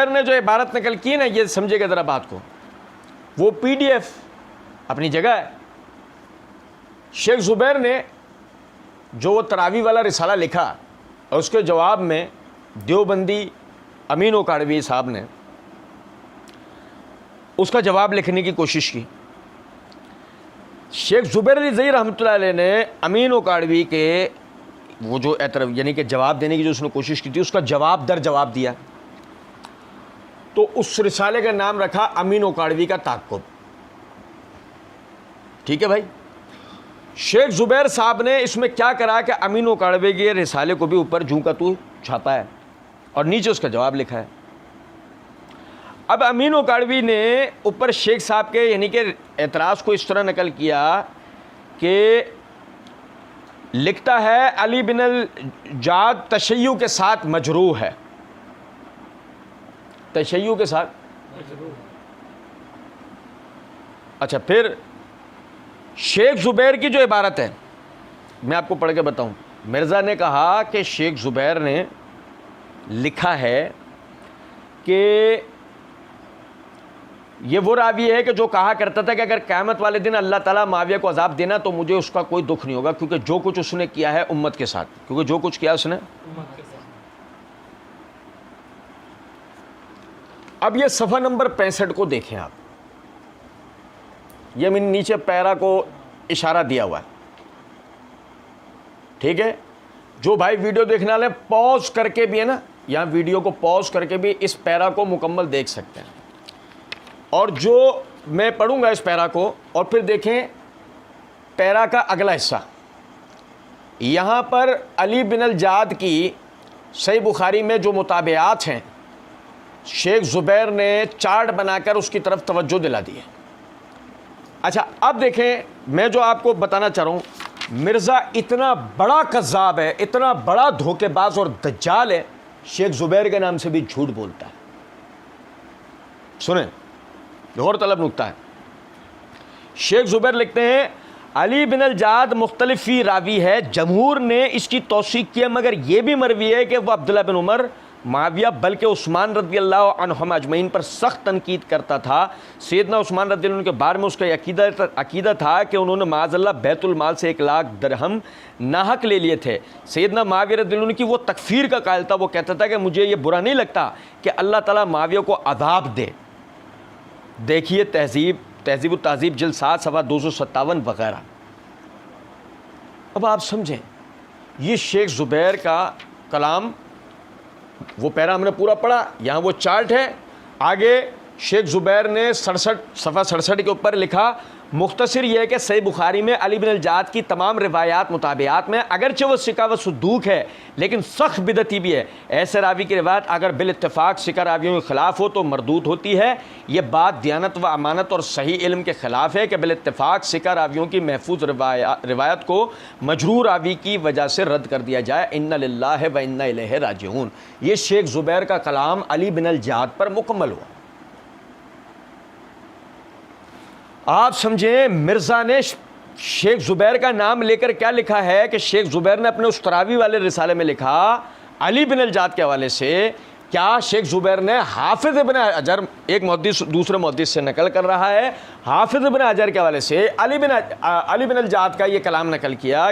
نے جو عبارت نقل کی نا، یہ سمجھے گا ذرا بات کو، وہ PDF اپنی جگہ ہے. شیخ زبیر نے جو وہ تراوی والا رسالہ لکھا اور اس کے جواب میں دیوبندی امین اوکاڑوی صاحب نے اس کا جواب لکھنے کی کوشش کی. شیخ زبیر رضوی رحمۃ اللہ علیہ نے امین اوکاڑوی کے وہ جو یعنی کہ جواب دینے کی جو اس نے کوشش کی تھی اس کا جواب در جواب دیا. تو اس رسالے کا نام رکھا امین اوکاڑوی کا تعقب. ٹھیک ہے بھائی. شیخ زبیر صاحب نے اس میں کیا کرا کہ امین اوکاڑوی کے رسالے کو بھی اوپر جوں کا تو چھاپا ہے اور نیچے اس کا جواب لکھا ہے. اب امین اوکاڑوی نے اوپر شیخ صاحب کے یعنی کہ اعتراض کو اس طرح نقل کیا کہ لکھتا ہے علی بن الجاد تشیع کے ساتھ مجروح ہے. تشیع کے ساتھ اچھا. پھر شیخ زبیر کی جو عبارت ہے میں آپ کو پڑھ کے بتاؤں. مرزا نے کہا کہ شیخ زبیر نے لکھا ہے کہ یہ وہ راوی ہے کہ جو کہا کرتا تھا کہ اگر قیامت والے دن اللہ تعالیٰ معاویہ کو عذاب دینا تو مجھے اس کا کوئی دکھ نہیں ہوگا کیونکہ جو کچھ اس نے کیا ہے امت کے ساتھ. کیونکہ جو کچھ کیا اس نے امت کے ساتھ. اب یہ صفحہ نمبر 65 کو دیکھیں آپ. یہ میں نے نیچے پیرا کو اشارہ دیا ہوا ہے. ٹھیک ہے. جو بھائی ویڈیو دیکھنے والے پوز کر کے بھی ہے نا, یہاں ویڈیو کو پوز کر کے بھی اس پیرا کو مکمل دیکھ سکتے ہیں. اور جو میں پڑھوں گا اس پیرا کو اور پھر دیکھیں پیرا کا اگلا حصہ. یہاں پر علی بن الجاد کی صحیح بخاری میں جو مطابعات ہیں شیخ زبیر نے چارٹ بنا کر اس کی طرف توجہ دلا دی ہے. اچھا اب دیکھیں میں جو آپ کو بتانا چاہ رہا ہوں, مرزا اتنا بڑا کذاب ہے, اتنا بڑا دھوکے باز اور دجال ہے, شیخ زبیر کے نام سے بھی جھوٹ بولتا ہے. سنیں غور طلب نکتہ ہے. شیخ زبیر لکھتے ہیں علی بن الجاد مختلف فی راوی ہے, جمہور نے اس کی توثیق کی ہے مگر یہ بھی مروی ہے کہ وہ عبداللہ بن عمر, معاویہ بلکہ عثمان رضی اللہ عنہم اجمعین پر سخت تنقید کرتا تھا. سیدنا عثمان رضی اللہ عنہ کے بارے میں اس کا عقیدہ تھا کہ انہوں نے معاذ اللہ بیت المال سے 1,00,000 درہم ناحق لے لیے تھے. سیدنا معاویہ رضی اللہ عنہ کی وہ تکفیر کا قائل تھا. وہ کہتا تھا کہ مجھے یہ برا نہیں لگتا کہ اللہ تعالیٰ معاویہ کو عذاب دے. دیکھیے تہذیب التہذیب جلد 7 صفحہ 257 وغیرہ. اب آپ سمجھیں یہ شیخ زبیر کا کلام, وہ پیرا ہم نے پورا پڑھا, یہاں وہ چارٹ ہے. آگے شیخ زبیر نے 67 صفحہ 67 کے اوپر لکھا مختصر یہ ہے کہ صحیح بخاری میں علی بن الجاد کی تمام روایات مطابعات میں اگرچہ وہ ثقہ و صدوق ہے لیکن سخت بدعتی بھی ہے. ایسے راوی کی روایت اگر بالاتفاق ثقہ راویوں کے خلاف ہو تو مردود ہوتی ہے. یہ بات دیانت و امانت اور صحیح علم کے خلاف ہے کہ بالاتفاق ثقہ راویوں کی محفوظ روایت کو مجروح راوی کی وجہ سے رد کر دیا جائے. ان للہ و انا الیہ راجعون. یہ شیخ زبیر کا کلام علی بن الجاد پر مکمل ہوا. آپ سمجھیں مرزا نے شیخ زبیر کا نام لے کر کیا لکھا ہے کہ شیخ زبیر نے اپنے اس تراوی والے رسالے میں لکھا علی بن الجاد کے حوالے سے. کیا شیخ زبیر نے حافظ ابن حجر, ایک محدث دوسرے محدث سے نقل کر رہا ہے, حافظ ابن حجر کے حوالے سے علی بن الجاد کا یہ کلام نقل کیا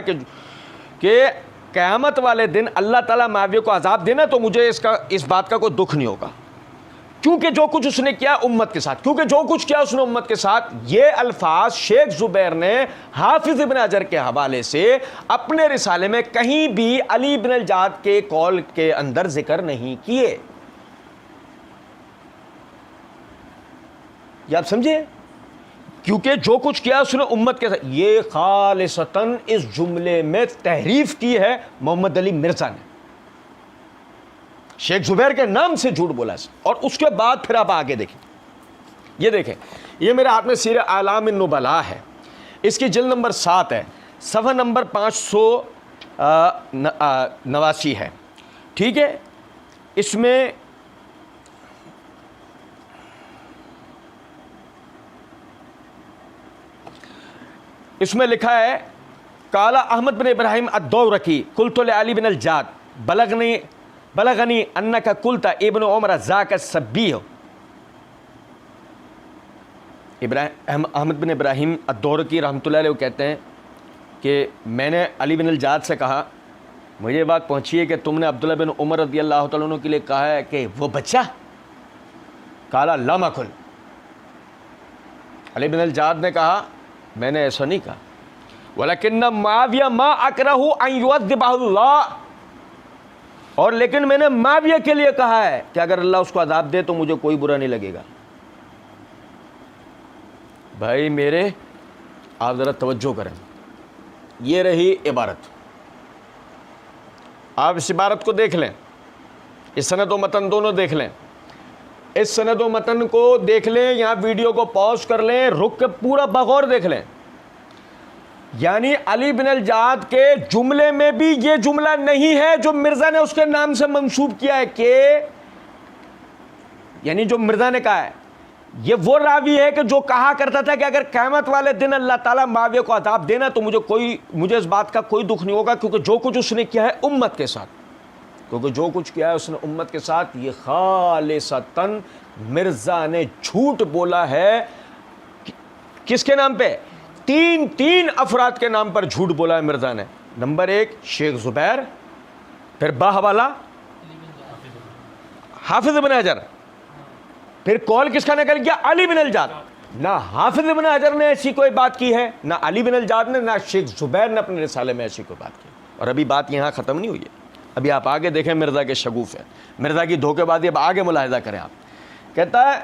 کہ قیامت والے دن اللہ تعالیٰ معاویہ کو عذاب دینا تو مجھے اس بات کا کوئی دکھ نہیں ہوگا کیونکہ جو کچھ اس نے کیا امت کے ساتھ, کیونکہ جو کچھ کیا اس نے امت کے ساتھ. یہ الفاظ شیخ زبیر نے حافظ ابن حجر کے حوالے سے اپنے رسالے میں کہیں بھی علی بن الجاد کے قول کے اندر ذکر نہیں کیے. یہ آپ سمجھے, کیونکہ جو کچھ کیا اس نے امت کے ساتھ. یہ خالصتاً اس جملے میں تحریف کی ہے محمد علی مرزا نے, شیخ زبیر کے نام سے جھوٹ بولا. اور اس کے بعد پھر آپ آگے دیکھیں, یہ دیکھیں یہ میرے ہاتھ میں سیر اعلام النبلاء ہے, اس کی جلد نمبر 7 ہے, صفحہ نمبر 589 ہے. ٹھیک ہے. اس میں لکھا ہے قال احمد بن ابراہیم الدورقی قلت لعلی بن الجاد بلغنی انک قلت ابن عمر ذاک السبیح. احمد بن ابراہیم الدورقی رحمۃ اللہ علیہ کہتے ہیں کہ میں نے علی بن الجاد سے کہا مجھے یہ بات پہنچی ہے کہ تم نے عبداللہ بن عمر رضی اللہ تعالیٰ عنہ کے لیے کہا ہے کہ وہ بچہ؟ قال لم اقل، علی بن الجاد نے کہا میں نے ایسا نہیں کہا، ولیکن معاویہ ما اکرہ ان یعذبہ اللہ، اور لیکن میں نے معاویہ کے لیے کہا ہے کہ اگر اللہ اس کو عذاب دے تو مجھے کوئی برا نہیں لگے گا۔ بھائی میرے آپ ذرا توجہ کریں، یہ رہی عبارت، آپ اس عبارت کو دیکھ لیں، اس سند و متن دونوں دیکھ لیں، اس سند و متن کو دیکھ لیں، یہاں ویڈیو کو پاز کر لیں، رک کے پورا بغور دیکھ لیں۔ یعنی علی بن الجاد کے جملے میں بھی یہ جملہ نہیں ہے جو مرزا نے اس کے نام سے منسوب کیا ہے، کہ یعنی جو مرزا نے کہا ہے یہ وہ راوی ہے کہ جو کہا کرتا تھا کہ اگر قیامت والے دن اللہ تعالیٰ معاویہ کو عذاب دینا تو مجھے اس بات کا کوئی دکھ نہیں ہوگا، کیونکہ جو کچھ اس نے کیا ہے امت کے ساتھ، کیونکہ جو کچھ کیا ہے اس نے امت کے ساتھ، یہ خالصتاً مرزا نے جھوٹ بولا ہے۔ کس کے نام پہ؟ تین افراد کے نام پر جھوٹ بولا ہے مرزا نے۔ نمبر 1 شیخ زبیر، پھر باحوالا حافظ ابن حجر، پھر قول کس کا نکل گیا؟ علی بن الجاد۔ نہ حافظ ابن حجر نے ایسی کوئی بات کی ہے، نہ علی بن الجاد نے، نہ شیخ زبیر نے اپنے رسالے میں ایسی کوئی بات کی۔ اور ابھی بات یہاں ختم نہیں ہوئی ہے، ابھی آپ آگے دیکھیں مرزا کے شگوف ہے، مرزا کی دھوکے بازی اب آگے ملاحظہ کریں۔ آپ کہتا ہے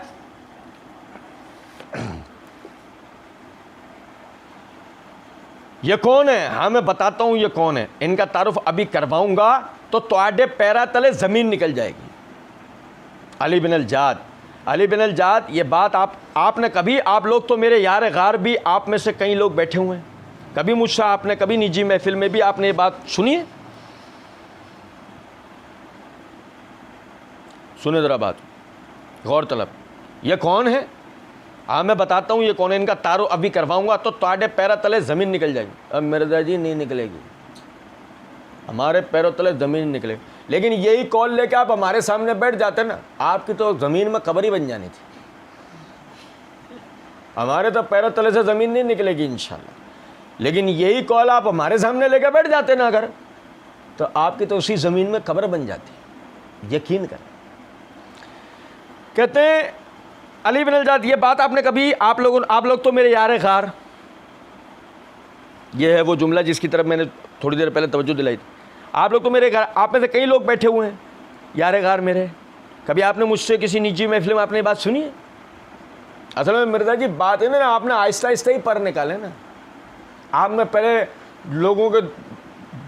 یہ کون ہے؟ ہاں میں بتاتا ہوں یہ کون ہے، ان کا تعارف ابھی کرواؤں گا تو تواڈے پیرا تلے زمین نکل جائے گی۔ علی بن الجاد، علی بن الجاد، یہ بات آپ نے کبھی، آپ لوگ تو میرے یار غار بھی، آپ میں سے کئی لوگ بیٹھے ہوئے ہیں، کبھی مجھ سے آپ نے کبھی نجی محفل میں بھی آپ نے یہ بات سنی ہے؟ سنیں ذرا بات، غور طلب، یہ کون ہے؟ ہاں میں بتاتا ہوں یہ کون ہے، ان کا تعارف ابھی کرواؤں گا تو تواڈے پیرا تلے زمین نکل جائے گی۔ اب مرزا جی نہیں نکلے گی، ہمارے پیروں تلے زمین نکلے گی، لیکن یہی کال لے کے آپ ہمارے سامنے بیٹھ جاتے نا، آپ کی تو زمین میں قبر ہی بن جانی تھی۔ ہمارے تو پیروں تلے سے زمین نہیں نکلے گی انشاءاللہ، لیکن یہی کال آپ ہمارے سامنے لے کے بیٹھ جاتے نا اگر، تو آپ کی تو اسی زمین میں قبر بن جاتی، یقین کریں۔ کہتے ہیں علی بن الجاد، یہ بات آپ نے کبھی، آپ لوگ تو میرے یار غار، یہ ہے وہ جملہ جس کی طرف میں نے تھوڑی دیر پہلے توجہ دلائی تھی، آپ لوگ تو میرے غار، آپ میں سے کئی لوگ بیٹھے ہوئے ہیں یار غار میرے، کبھی آپ نے مجھ سے کسی نجی محفل میں آپ نے یہ بات سنی ہے؟ اصل میں مرزا جی بات ہے نا، آپ نے آہستہ آہستہ ہی پر نکالے نا، آپ نے پہلے لوگوں کے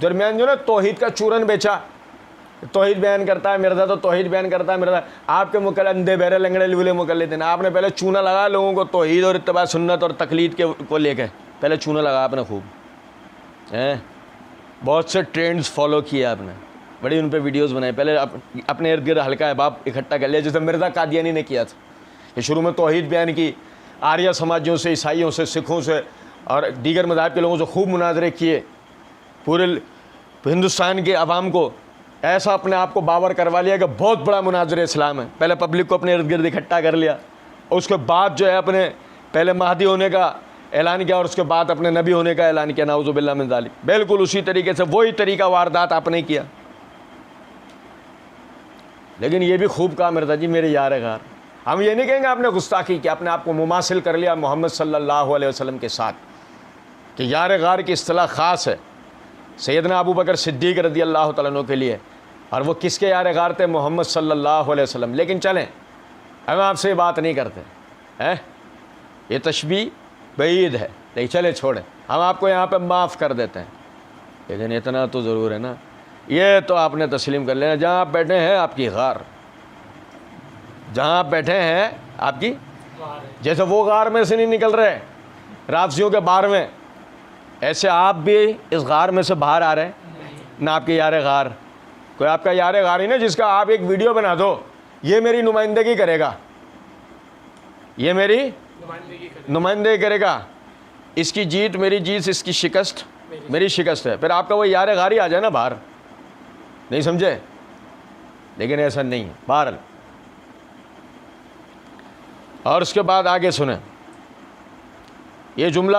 درمیان جو نا توحید کا چورن بیچا، توحید بیان کرتا ہے مرزا، تو توحید بیان کرتا ہے مرزا، آپ کے مقلد اندھے بہرے لنگڑے لولے مقلد ہیں، آپ نے پہلے چونا لگا لوگوں کو توحید اور اتباع سنت اور تقلید کو لے کے، پہلے چونا لگا آپ نے خوب، بہت سے ٹرینڈز فالو کیے آپ نے، بڑی ان پہ ویڈیوز بنائے، پہلے اپنے ارد گرد حلقہ احباب اکٹھا کر لیا، جیسے مرزا قادیانی نے کیا تھا، کہ شروع میں توحید بیان کی، آریہ سماجیوں سے، عیسائیوں سے، سکھوں سے اور دیگر مذاہب کے لوگوں سے خوب مناظرے کیے، پورے ہندوستان کے عوام کو ایسا اپنے آپ کو باور کروا لیا کہ بہت بڑا مناظر اسلام ہے، پہلے پبلک کو اپنے ارد گرد اکٹھا کر لیا، اور اس کے بعد جو ہے اپنے پہلے مہدی ہونے کا اعلان کیا اور اس کے بعد اپنے نبی ہونے کا اعلان کیا، نعوذ باللہ من ذالک، بالکل اسی طریقے سے وہی طریقہ واردات آپ نے کیا۔ لیکن یہ بھی خوب کہا مرزا جی میرے یار غار، ہم یہ نہیں کہیں گے آپ نے گستاخی کیا، اپنے آپ کو مماثل کر لیا محمد صلی اللہ علیہ وسلم کے ساتھ، کہ یار غار کی اصطلاح خاص ہے سیدنا ابو بکر صدیق رضی اللہ تعالیٰ عنہ کے لیے، اور وہ کس کے یار غار تھے؟ محمد صلی اللہ علیہ وسلم۔ لیکن چلیں ہم آپ سے بات نہیں کرتے، یہ تشبیہ بعید ہے، لیکن چلے چھوڑیں، ہم آپ کو یہاں پہ معاف کر دیتے ہیں، لیکن اتنا تو ضرور ہے نا، یہ تو آپ نے تسلیم کر لینا، جہاں آپ بیٹھے ہیں آپ کی غار، جہاں آپ بیٹھے ہیں آپ کی، جیسے وہ غار میں سے نہیں نکل رہے رافضیوں کے بار میں، ایسے آپ بھی اس غار میں سے باہر آ رہے ہیں، نہ آپ کے یار غار، کوئی آپ کا یار غار ہی نا جس کا آپ ایک ویڈیو بنا دو، یہ میری نمائندگی کرے گا، یہ میری نمائندگی کرے گا، اس کی جیت میری جیت، اس کی شکست میری شکست ہے، پھر آپ کا وہ یار غار ہی آ جائے نا باہر، نہیں سمجھے؟ لیکن ایسا نہیں ہے بہرحال۔ اور اس کے بعد آگے سنیں، یہ جملہ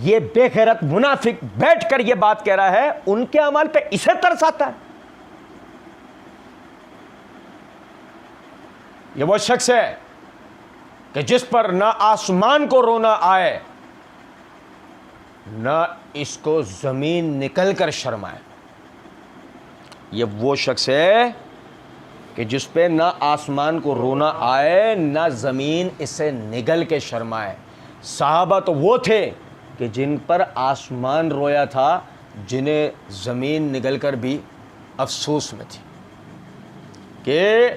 یہ بے غیرت منافق بیٹھ کر یہ بات کہہ رہا ہے، ان کے اعمال پہ اسے ترس آتا ہے. یہ وہ شخص ہے کہ جس پر نہ آسمان کو رونا آئے نہ اس کو زمین نکل کر شرم آئے. یہ وہ شخص ہے کہ جس پہ نہ آسمان کو رونا آئے نہ زمین اسے نگل کے شرمائے. صحابہ تو وہ تھے کہ جن پر آسمان رویا تھا، جنہیں زمین نگل کر بھی افسوس میں تھی کہ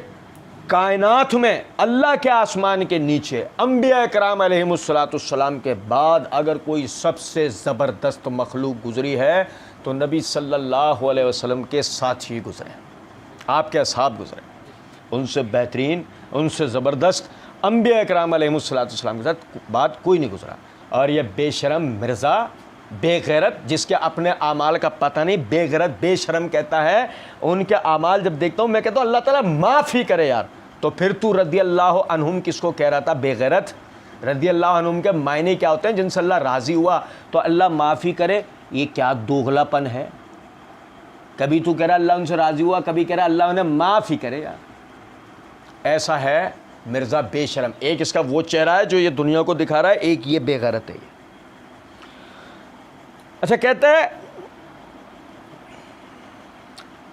کائنات میں اللہ کے آسمان کے نیچے انبیاء کرام علیہم السلام کے بعد اگر کوئی سب سے زبردست مخلوق گزری ہے تو نبی صلی اللہ علیہ وسلم کے ساتھی گزرے، آپ کے اصحاب گزرے. ان سے بہترین، ان سے زبردست انبیاء کرام علیہم السلام کے ساتھ بعد کوئی نہیں گزرا. اور یہ بے شرم مرزا، بے غیرت، جس کے اپنے اعمال کا پتہ نہیں، بے غیرت بے شرم کہتا ہے. ان کے اعمال جب دیکھتا ہوں میں کہتا ہوں اللہ تعالیٰ معاف ہی کرے یار. تو پھر تو رضی اللہ عنہم کس کو کہہ رہا تھا بے غیرت؟ رضی اللہ عنہم کے معنی کیا ہوتے ہیں؟ جن سے اللہ راضی ہوا تو اللہ معافی کرے. یہ کیا دوغلا پن ہے؟ کبھی تو کہہ رہا اللہ ان سے راضی ہوا، کبھی کہہ رہا اللہ انہیں معاف ہی کرے یار. ایسا ہے مرزا بے شرم. ایک اس کا وہ چہرہ ہے جو یہ دنیا کو دکھا رہا ہے، ایک یہ بے غیرت ہے. اچھا کہتے ہیں،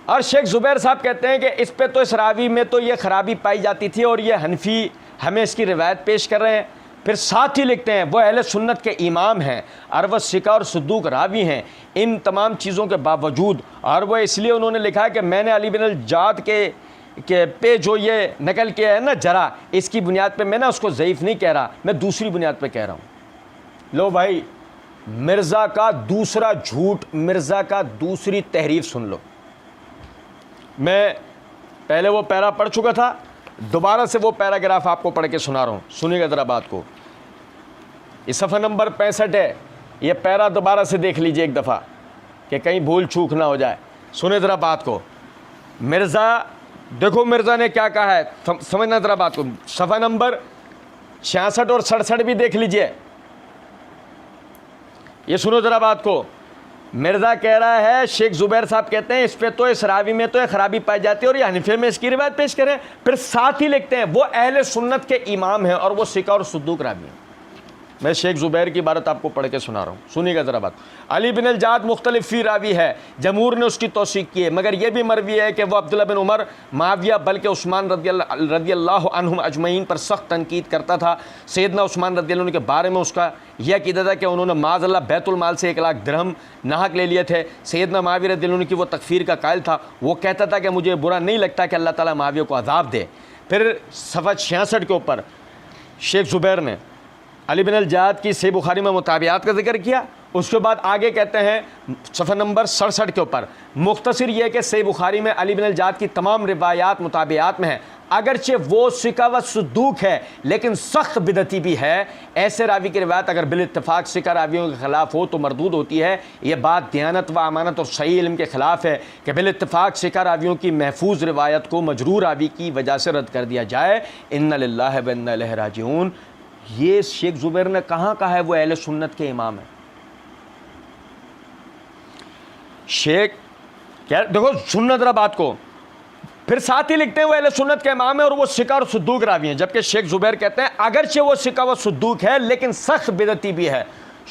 اور شیخ زبیر صاحب کہتے ہیں کہ اس پہ تو اس راوی میں تو یہ خرابی پائی جاتی تھی اور یہ حنفی ہمیں اس کی روایت پیش کر رہے ہیں. پھر ساتھ ہی لکھتے ہیں وہ اہل سنت کے امام ہیں اور وہ ثقہ اور صدوق راوی ہیں. ان تمام چیزوں کے باوجود، اور وہ اس لیے انہوں نے لکھا ہے کہ میں نے علی بن الجعد کے پہ جو یہ نقل کیا ہے نا جرا، اس کی بنیاد پہ میں نا اس کو ضعیف نہیں کہہ رہا، میں دوسری بنیاد پہ کہہ رہا ہوں. لو بھائی، مرزا کا دوسرا جھوٹ، مرزا کا دوسری تحریف سن لو. میں پہلے وہ پیرا پڑھ چکا تھا، دوبارہ سے وہ پیراگراف آپ کو پڑھ کے سنا رہا ہوں. سنیے گا ذرا بات کو. یہ صفحہ نمبر 65 ہے. یہ پیرا دوبارہ سے دیکھ لیجئے ایک دفعہ کہ کہیں بھول چوک نہ ہو جائے. سنیں ذرا بات کو. مرزا دیکھو مرزا نے کیا کہا ہے، سمجھنا ذرا بات کو. صفحہ نمبر 66 اور 67 بھی دیکھ لیجئے. یہ سنو ذرا بات کو. مرزا کہہ رہا ہے، شیخ زبیر صاحب کہتے ہیں اس پہ تو اس راوی میں تو ایک خرابی پائی جاتی ہے اور یہ حنفیہ میں اس کی روایت پیش کریں. پھر ساتھ ہی لکھتے ہیں وہ اہل سنت کے امام ہیں اور وہ ثقہ اور صدوق راوی ہیں. میں شیخ زبیر کی عبارت آپ کو پڑھ کے سنا رہا ہوں، سنیے گا ذرا بات. علی بن الجعد مختلف فی راوی ہے، جمہور نے اس کی توثیق کی ہے، مگر یہ بھی مروی ہے کہ وہ عبداللہ بن عمر، معاویہ بلکہ عثمان رضی اللہ عنہم اجمعین پر سخت تنقید کرتا تھا. سیدنا عثمان رضی اللہ عنہ کے بارے میں اس کا یہ عقیدہ تھا کہ انہوں نے معاذ اللہ بیت المال سے 1 لاکھ درہم ناحق لے لیے تھے. سیدنا معاویہ رضی اللہ عنہ کی وہ تکفیر کا قائل تھا. وہ کہتا تھا کہ مجھے برا نہیں لگتا کہ اللہ تعالیٰ معاویہ کو عذاب دے. پھر صفحہ 66 کے اوپر شیخ زبیر نے علی بن الجعد کی صحیح بخاری میں مطابعات کا ذکر کیا. اس کے بعد آگے کہتے ہیں صفحہ نمبر 67 کے اوپر، مختصر یہ کہ صحیح بخاری میں علی بن الجعد کی تمام روایات مطابعات میں ہیں، اگرچہ وہ ثقہ و صدوق ہے لیکن سخت بدعتی بھی ہے. ایسے راوی کی روایت اگر بالاتفاق ثقہ راویوں کے خلاف ہو تو مردود ہوتی ہے. یہ بات دیانت و امانت اور صحیح علم کے خلاف ہے کہ بالاتفاق ثقہ راویوں کی محفوظ روایت کو مجروح راوی کی وجہ سے رد کر دیا جائے. ان للہ و انا الیہ راجعون. یہ شیخ زبیر نے کہاں کہا ہے وہ اہل سنت کے امام ہیں؟ شیخ کیا دیکھو سننا ذرا بات کو. پھر ساتھ ہی لکھتے ہیں وہ اہل سنت کے امام ہیں اور وہ ثقہ اور صدوق راوی ہیں، جبکہ شیخ زبیر کہتے ہیں اگرچہ وہ ثقہ و صدوق ہے لیکن سخت بدعتی بھی ہے.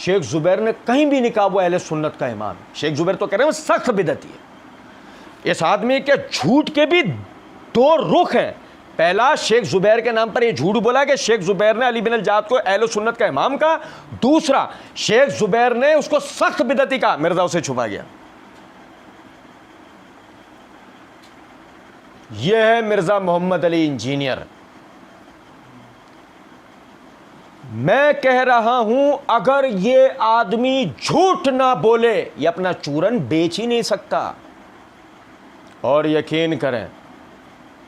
شیخ زبیر نے کہیں بھی نہیں کہا وہ اہل سنت کا امام ہے. شیخ زبیر تو کہہ رہے ہیں وہ سخت بدعتی ہے. اس آدمی کے جھوٹ کے بھی 2 رخ ہیں. پہلا، شیخ زبیر کے نام پر یہ جھوٹ بولا کہ شیخ زبیر نے علی بن الجعد کو اہل سنت کا امام کہا. دوسرا، شیخ زبیر نے اس کو سخت بدعتی کہا، مرزا اسے چھپا گیا. یہ ہے مرزا محمد علی انجینئر. میں کہہ رہا ہوں اگر یہ آدمی جھوٹ نہ بولے یہ اپنا چورن بیچ ہی نہیں سکتا. اور یقین کریں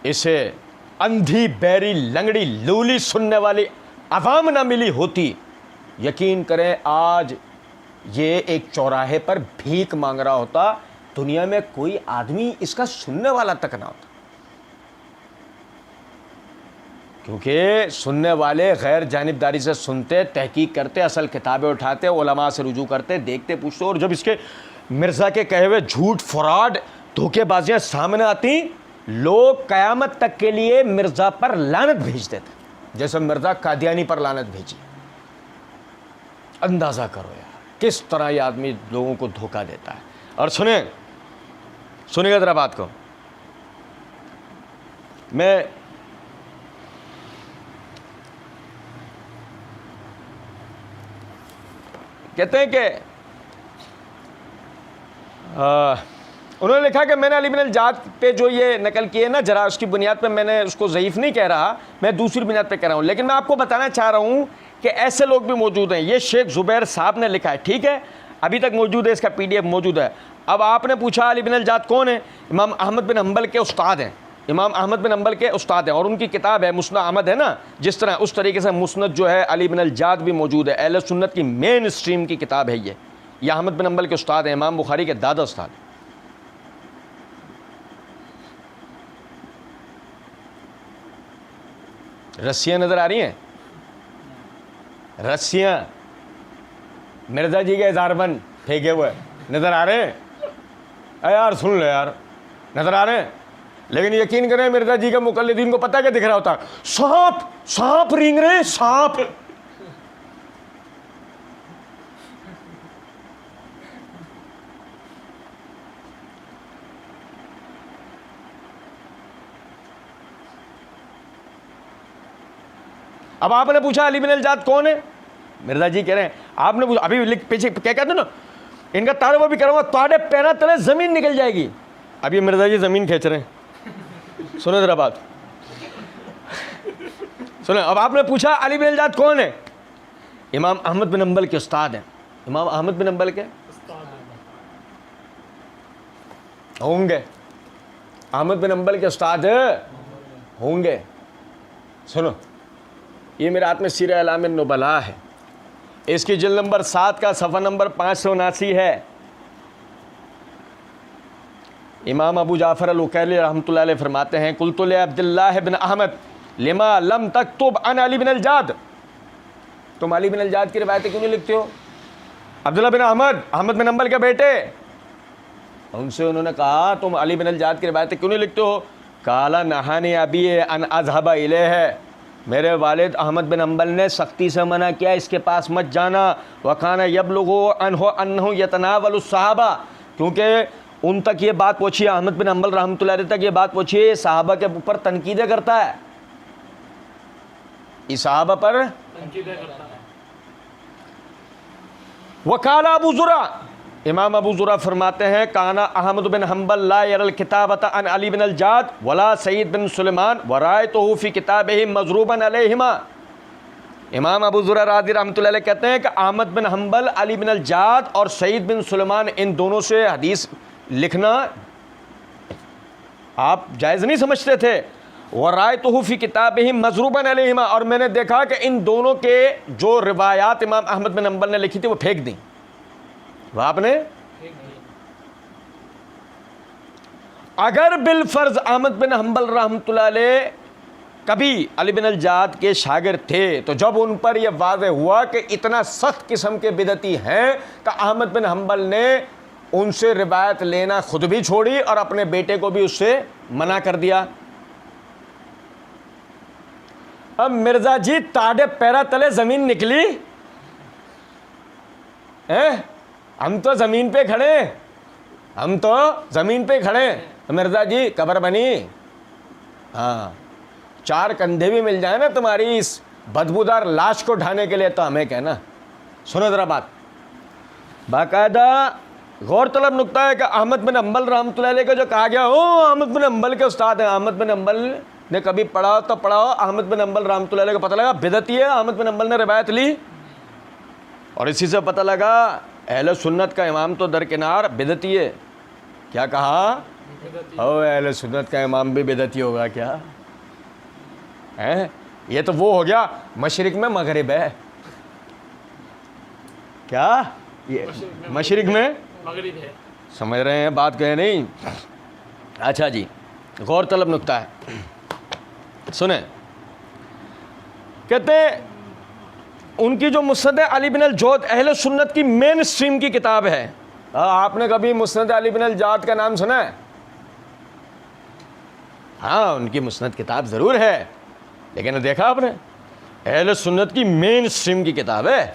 اسے اندھی بیری لنگڑی لولی سننے والی عوام نہ ملی ہوتی، یقین کریں آج یہ ایک چوراہے پر بھیک مانگ رہا ہوتا، دنیا میں کوئی آدمی اس کا سننے والا تک نہ ہوتا. کیونکہ سننے والے غیر جانبداری سے سنتے، تحقیق کرتے، اصل کتابیں اٹھاتے، علماء سے رجوع کرتے، دیکھتے، پوچھتے، اور جب اس کے مرزا کے کہے ہوئے جھوٹ، فراڈ، دھوکے بازیاں سامنے آتی، لوگ قیامت تک کے لیے مرزا پر لعنت بھیجتے تھے، جیسے مرزا قادیانی پر لعنت بھیجی۔ اندازہ کرو یار کس طرح یہ آدمی لوگوں کو دھوکہ دیتا ہے۔ اور سنیں گا ذرا بات کو، میں کہتے ہیں کہ انہوں نے لکھا کہ میں نے علی بن الجعد پہ جو یہ نقل کیے نا، ذرا اس کی بنیاد پہ میں نے اس کو ضعیف نہیں کہہ رہا، میں دوسری بنیاد پہ کہہ رہا ہوں، لیکن میں آپ کو بتانا چاہ رہا ہوں کہ ایسے لوگ بھی موجود ہیں۔ یہ شیخ زبیر صاحب نے لکھا ہے، ٹھیک ہے، ابھی تک موجود ہے، اس کا PDF موجود ہے۔ اب آپ نے پوچھا علی بن الجعد کون ہے؟ امام احمد بن حنبل کے استاد ہیں، امام احمد بن حنبل کے استاد ہیں، اور ان کی کتاب ہے مسند احمد ہے نا، جس طرح اس طریقے سے مسند جو ہے علی بن الجعد بھی موجود ہے۔ اہل سنت کی مین اسٹریم کی کتاب ہے یہ احمد بن حنبل کے استاد ہیں، امام بخاری کے دادا استاد۔ رسیاں نظر آ رہی ہیں؟ رسیاں مرزا جی کے ہزار بند پھینکے ہوئے نظر آ رہے ہیں؟ اے یار سن لو یار، نظر آ رہے ہیں؟ لیکن یقین کریں مرزا جی کے مقلدین کو پتہ کیا دکھ رہا ہوتا؟ سانپ، سانپ رینگ رہے ہیں، سانپ۔ اب آپ نے پوچھا علی بن الجعد کون ہے؟ مرزا جی کہہ رہے ہیں، آپ نے ابھی پیچھے کیا کہتے ہیں نا، ان کا تعارف بھی کروں گا، تھوڑے پیروں تلے زمین نکل جائے گی۔ اب یہ مرزا جی زمین کھینچ رہے ہیں، سنیں ذرا بات سنیں۔ اب آپ نے پوچھا علی بن الجعد کون ہے؟ امام احمد بن حنبل کے استاد ہیں۔ امام احمد بن حنبل کے ہوں گے، احمد بن حنبل کے استاد ہوں گے۔ سنو، یہ میرے ہاتھ میں سیر اعلام النبلاء ہے، اس کی جلد نمبر 7 کا صفحہ نمبر 579 ہے۔ امام ابو جعفر العقیلی رحمۃ اللہ علیہ فرماتے ہیں، قلت لعبداللہ بن احمد لما لم تکتب عن علی بن الجعد، تم علی بن الجعد کی روایتیں کیوں نہیں لکھتے ہو؟ عبداللہ بن احمد بن حنبل کے بیٹے، ان سے انہوں نے کہا تم علی بن الجعد کی روایتیں کیوں نہیں لکھتے ہو؟ قال نہانی ابی ان اذهب الیہ، میرے والد احمد بن حنبل نے سختی سے منع کیا اس کے پاس مت جانا۔ وکان یبلغ عنہ انہ یتناول الصحابہ، کیونکہ ان تک یہ بات پہنچی، احمد بن حنبل رحمۃ اللہ علیہ تک یہ بات پہنچی، صحابہ کے اوپر تنقیدیں کرتا ہے، یہ صحابہ پر تنقیدیں کرتا ہے۔ وقال ابو زرع، امام ابو زرع فرماتے ہیں، کانا احمد بن حنبل لا یری الکتابۃ عن علی بن الجعد ولا سعید بن سلیمان ورأیتہ فی کتابہ مضروبا علیہما۔ امام ابو زرع رازی رحمۃ اللہ علیہ کہتے ہیں کہ احمد بن حنبل، علی بن الجعد اور سعید بن سلیمان، ان دونوں سے حدیث لکھنا آپ جائز نہیں سمجھتے تھے۔ ورأیتہ فی کتابہ مضروبا علیہما، اور میں نے دیکھا کہ ان دونوں کے جو روایات امام احمد بن حنبل نے لکھی تھی وہ پھینک دیں، وہ آپ نے اگر بالفرض احمد بن حنبل رحمۃ اللہ علیہ کبھی علی بن الجعد کے شاگرد تھے، تو جب ان پر یہ واضح ہوا کہ اتنا سخت قسم کے بدعتی ہیں کہ احمد بن حنبل نے ان سے روایت لینا خود بھی چھوڑی اور اپنے بیٹے کو بھی اس سے منع کر دیا۔ اب مرزا جی تاڑے پیرا تلے زمین نکلی، ہم تو زمین پہ کھڑے، ہم تو زمین پہ کھڑے، مرزا جی قبر بنی، ہاں 4 کندھے بھی مل جائیں نا تمہاری اس بدبودار لاش کو ڈھانے کے لیے تو ہمیں کہنا۔ سنو ذرا بات، باقاعدہ غور طلب نقطہ ہے کہ احمد بن حنبل رحمۃ اللہ علیہ کا جو کہا گیا احمد بن حنبل کے استاد ہیں، احمد بن حنبل نے کبھی پڑھا تو پڑھاؤ، احمد بن حنبل رحمۃ اللہ علیہ کو پتہ لگا بدعتی ہے، احمد بن حنبل نے روایت لی، اور اسی سے پتہ لگا اہل سنت کا امام تو درکنار بدعتی ہے۔ کیا کہا؟ او اہل سنت کا امام بھی بدعتی ہوگا کیا؟ یہ تو وہ ہو گیا مشرق میں مغرب ہے، کیا یہ مشرق میں مغرب ہے، سمجھ رہے ہیں بات کہیں نہیں؟ اچھا جی، غور طلب نقطہ ہے، سنیں، کہتے ہیں ان کی جو مسند علی بن الجود اہل سنت کی مین اسٹریم کی کتاب ہے. آپ نے کبھی مسند علی بن الجود کا نام سنا ہے؟ ہاں ان کی مسند کتاب ضرور ہے، لیکن دیکھا آپ نے اہل سنت کی مین اسٹریم کی کتاب ہے،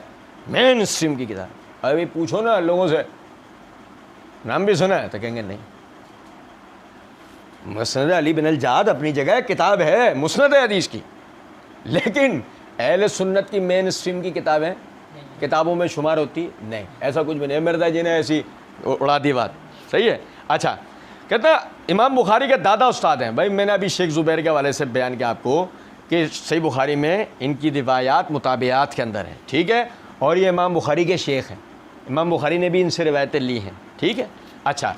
مین اسٹریم کی کتاب. ابھی پوچھو نا لوگوں سے نام بھی سنا ہے تو کہیں گے نہیں. مسند علی بن الجود اپنی جگہ کتاب ہے، مسند حدیث کی، لیکن اہل سنت کی مین اسٹریم کی کتابیں کتابوں میں شمار ہوتی نہیں. ایسا کچھ بھی نہیں. مرزا جی نے ایسی اڑا دی بات. صحیح ہے. اچھا کہتا امام بخاری کے دادا استاد ہیں. بھائی میں نے ابھی شیخ زبیر کے حوالے سے بیان کیا آپ کو کہ صحیح بخاری میں ان کی روایات مطابعات کے اندر ہیں، ٹھیک ہے، اور یہ امام بخاری کے شیخ ہیں. امام بخاری نے بھی ان سے روایتیں لی ہیں، ٹھیک ہے. اچھا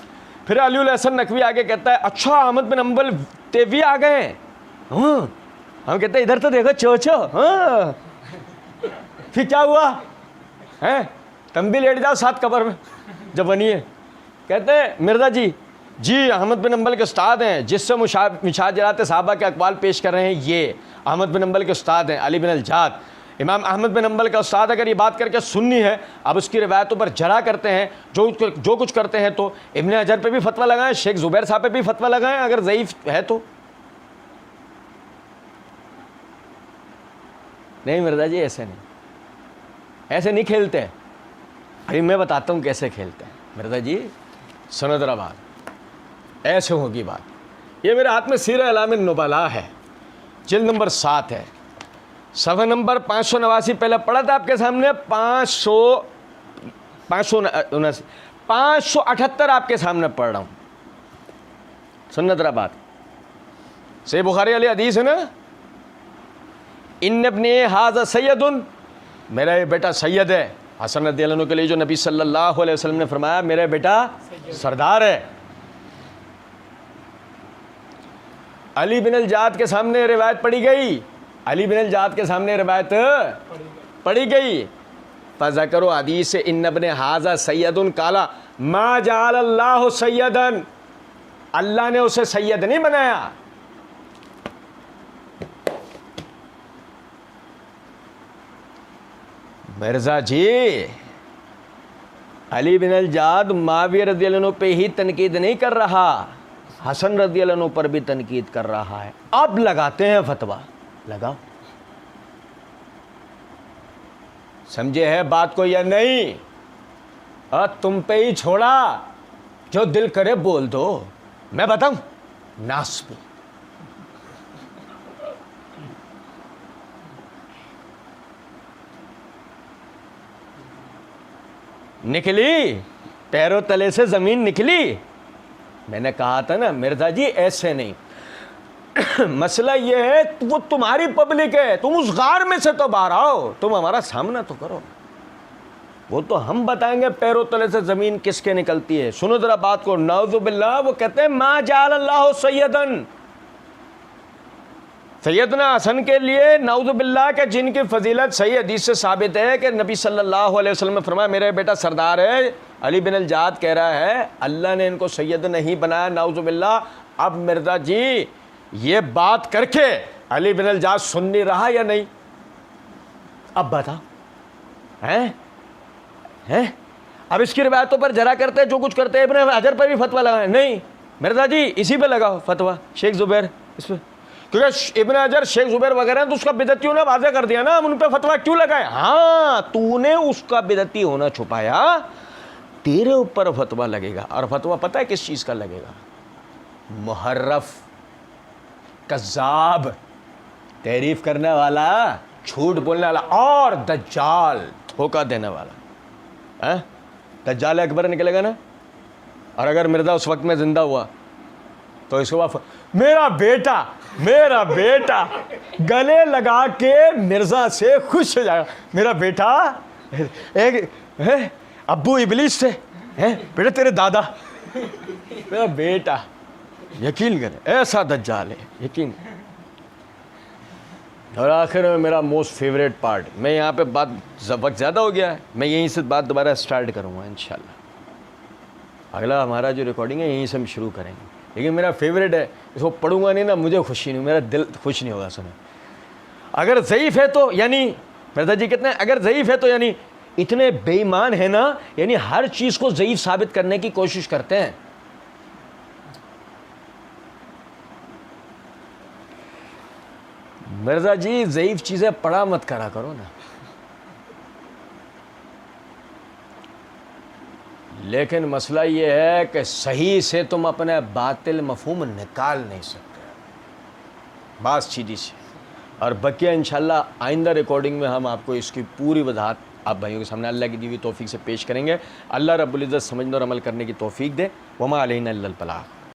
پھر علی الحسن نقوی آگے کہتا ہے اچھا احمد بن حنبل تیوی آ گئے ہیں. ہم کہتے ہیں ادھر تو دیکھو چوچو. ہاں پھر کیا ہوا ہے؟ تم بھی لیٹ جاؤ ساتھ قبر میں جب بنی ہے. کہتے ہیں مرزا جی احمد بن حنبل کے استاد ہیں، جس سے مشاہد جرات صحابہ کے اقوال پیش کر رہے ہیں یہ احمد بن حنبل کے استاد ہیں علی بن الجود. امام احمد بن حنبل کا استاد اگر یہ بات کر کے سنی ہے، اب اس کی روایتوں پر جرا کرتے ہیں، جو کچھ کرتے ہیں، تو ابن حجر پہ بھی فتویٰ لگائیں، شیخ زبیر صاحب پہ بھی فتویٰ لگائیں اگر ضعیف ہے تو. نہیں مرزا جی ایسے نہیں کھیلتے. ابھی میں بتاتا ہوں کیسے کھیلتے ہیں. مرزا جی سنو ذرا بات، ایسے ہوگی بات. یہ میرے ہاتھ میں سیرہ اعلام النبلاء ہے، جلد نمبر 7 ہے، صفحہ نمبر 589. پہلے پڑھا تھا آپ کے سامنے 578 آپ کے سامنے پڑھ رہا ہوں. سننا ذرا بات. صحیح بخاری علی حدیث ہے نا، ان ابن ھذا سید، میرا یہ بیٹا سید ہے. حسن رضی اللہ عنہ کے لیے جو نبی صلی اللہ علیہ وسلم نے فرمایا میرا بیٹا سردار ہے. علی بن الجود کے سامنے روایت پڑھی گئی، علی بن الجود کے سامنے روایت پڑھی گئی. فذکروا حدیث ان ابن ھذا سید قال ما جعل اللہ سیدا، اللہ نے اسے سید نہیں بنایا. مرزا جی علی بن الجود معاویہ رضی اللہ عنہ پہ ہی تنقید نہیں کر رہا، حسن رضی اللہ عنہ پر بھی تنقید کر رہا ہے. اب لگاتے ہیں فتویٰ، لگاؤ. سمجھے ہے بات کو یا نہیں؟ تم پہ ہی چھوڑا، جو دل کرے بول دو. میں بتاؤں ناسبی نکلی، پیروں تلے سے زمین نکلی. میں نے کہا تھا نا مرزا جی ایسے نہیں. مسئلہ یہ ہے وہ تمہاری پبلک ہے، تم اس غار میں سے تو باہر آؤ، تم ہمارا سامنا تو کرو. وہ تو ہم بتائیں گے پیروں تلے سے زمین کس کے نکلتی ہے. سنو ذرا بات کو. نعوذ باللہ وہ کہتے ہیں ما جعل اللہ سیدن، سیدنا حسن کے لیے نعوذ باللہ کہ جن کی فضیلت صحیح حدیث سے ثابت ہے کہ نبی صلی اللہ علیہ وسلم نے فرمایا میرا بیٹا سردار ہے. علی بن الجود کہہ رہا ہے اللہ نے ان کو سید نہیں بنایا، نعوذ باللہ. اب مرزا جی یہ بات کر کے علی بن الجود سن نہیں رہا یا نہیں؟ اب بتا ہیں اب اس کی روایتوں پر جرا کرتے جو کچھ کرتے ابن حجر پہ بھی فتویٰ لگائیں. نہیں مرزا جی اسی پہ لگاؤ فتویٰ، شیخ زبیر اس پہ، کیونکہ ابن حجر شیخ زبیر وغیرہ تو اس کا بدعتیوں نے واضح کر دیا نا، ہم ان پہ فتویٰ کیوں لگائے؟ ہاں تو نے اس کا بدعتی ہونا چھپایا، تیرے اوپر فتویٰ لگے گا. اور فتویٰ پتہ ہے کس چیز کا لگے گا؟ محرف، کذاب، تعریف کرنے والا، جھوٹ بولنے والا، اور دجال، دھوکہ دینے والا. دجال اکبر نکلے گا نا. اور اگر مرزا اس وقت میں زندہ ہوا تو اس کو میرا بیٹا گلے لگا کے مرزا سے خوش ہو جائے گا. میرا بیٹا ابو ابلیس سے بیٹا تیرے دادا، میرا بیٹا. یقین کرے ایسا دجال ہے، یقین. اور آخر میں میرا موسٹ فیوریٹ پارٹ، میں یہاں پہ وقت زیادہ ہو گیا ہے، میں یہیں سے بات دوبارہ سٹارٹ کروں گا انشاءاللہ. اگلا ہمارا جو ریکارڈنگ ہے یہیں سے ہم شروع کریں گے، لیکن میرا فیوریٹ ہے، اس کو پڑھوں گا نہیں نا مجھے خوشی نہیں، میرا دل خوش نہیں ہوگا. سنیں اگر ضعیف ہے تو یعنی مرزا جی کہتے ہیں اگر ضعیف ہے تو یعنی اتنے بے ایمان ہیں نا، یعنی ہر چیز کو ضعیف ثابت کرنے کی کوشش کرتے ہیں. مرزا جی ضعیف چیزیں پڑھا مت کرا کرو نا. لیکن مسئلہ یہ ہے کہ صحیح سے تم اپنے باطل مفہوم نکال نہیں سکتے. بات سیدھی سی. اور بقیہ انشاءاللہ آئندہ ریکارڈنگ میں ہم آپ کو اس کی پوری وضاحت آپ بھائیوں کے سامنے اللہ کی دی ہوئی توفیق سے پیش کریں گے. اللہ رب العزت سمجھنے اور عمل کرنے کی توفیق دے. وما علینا الا البلاغ.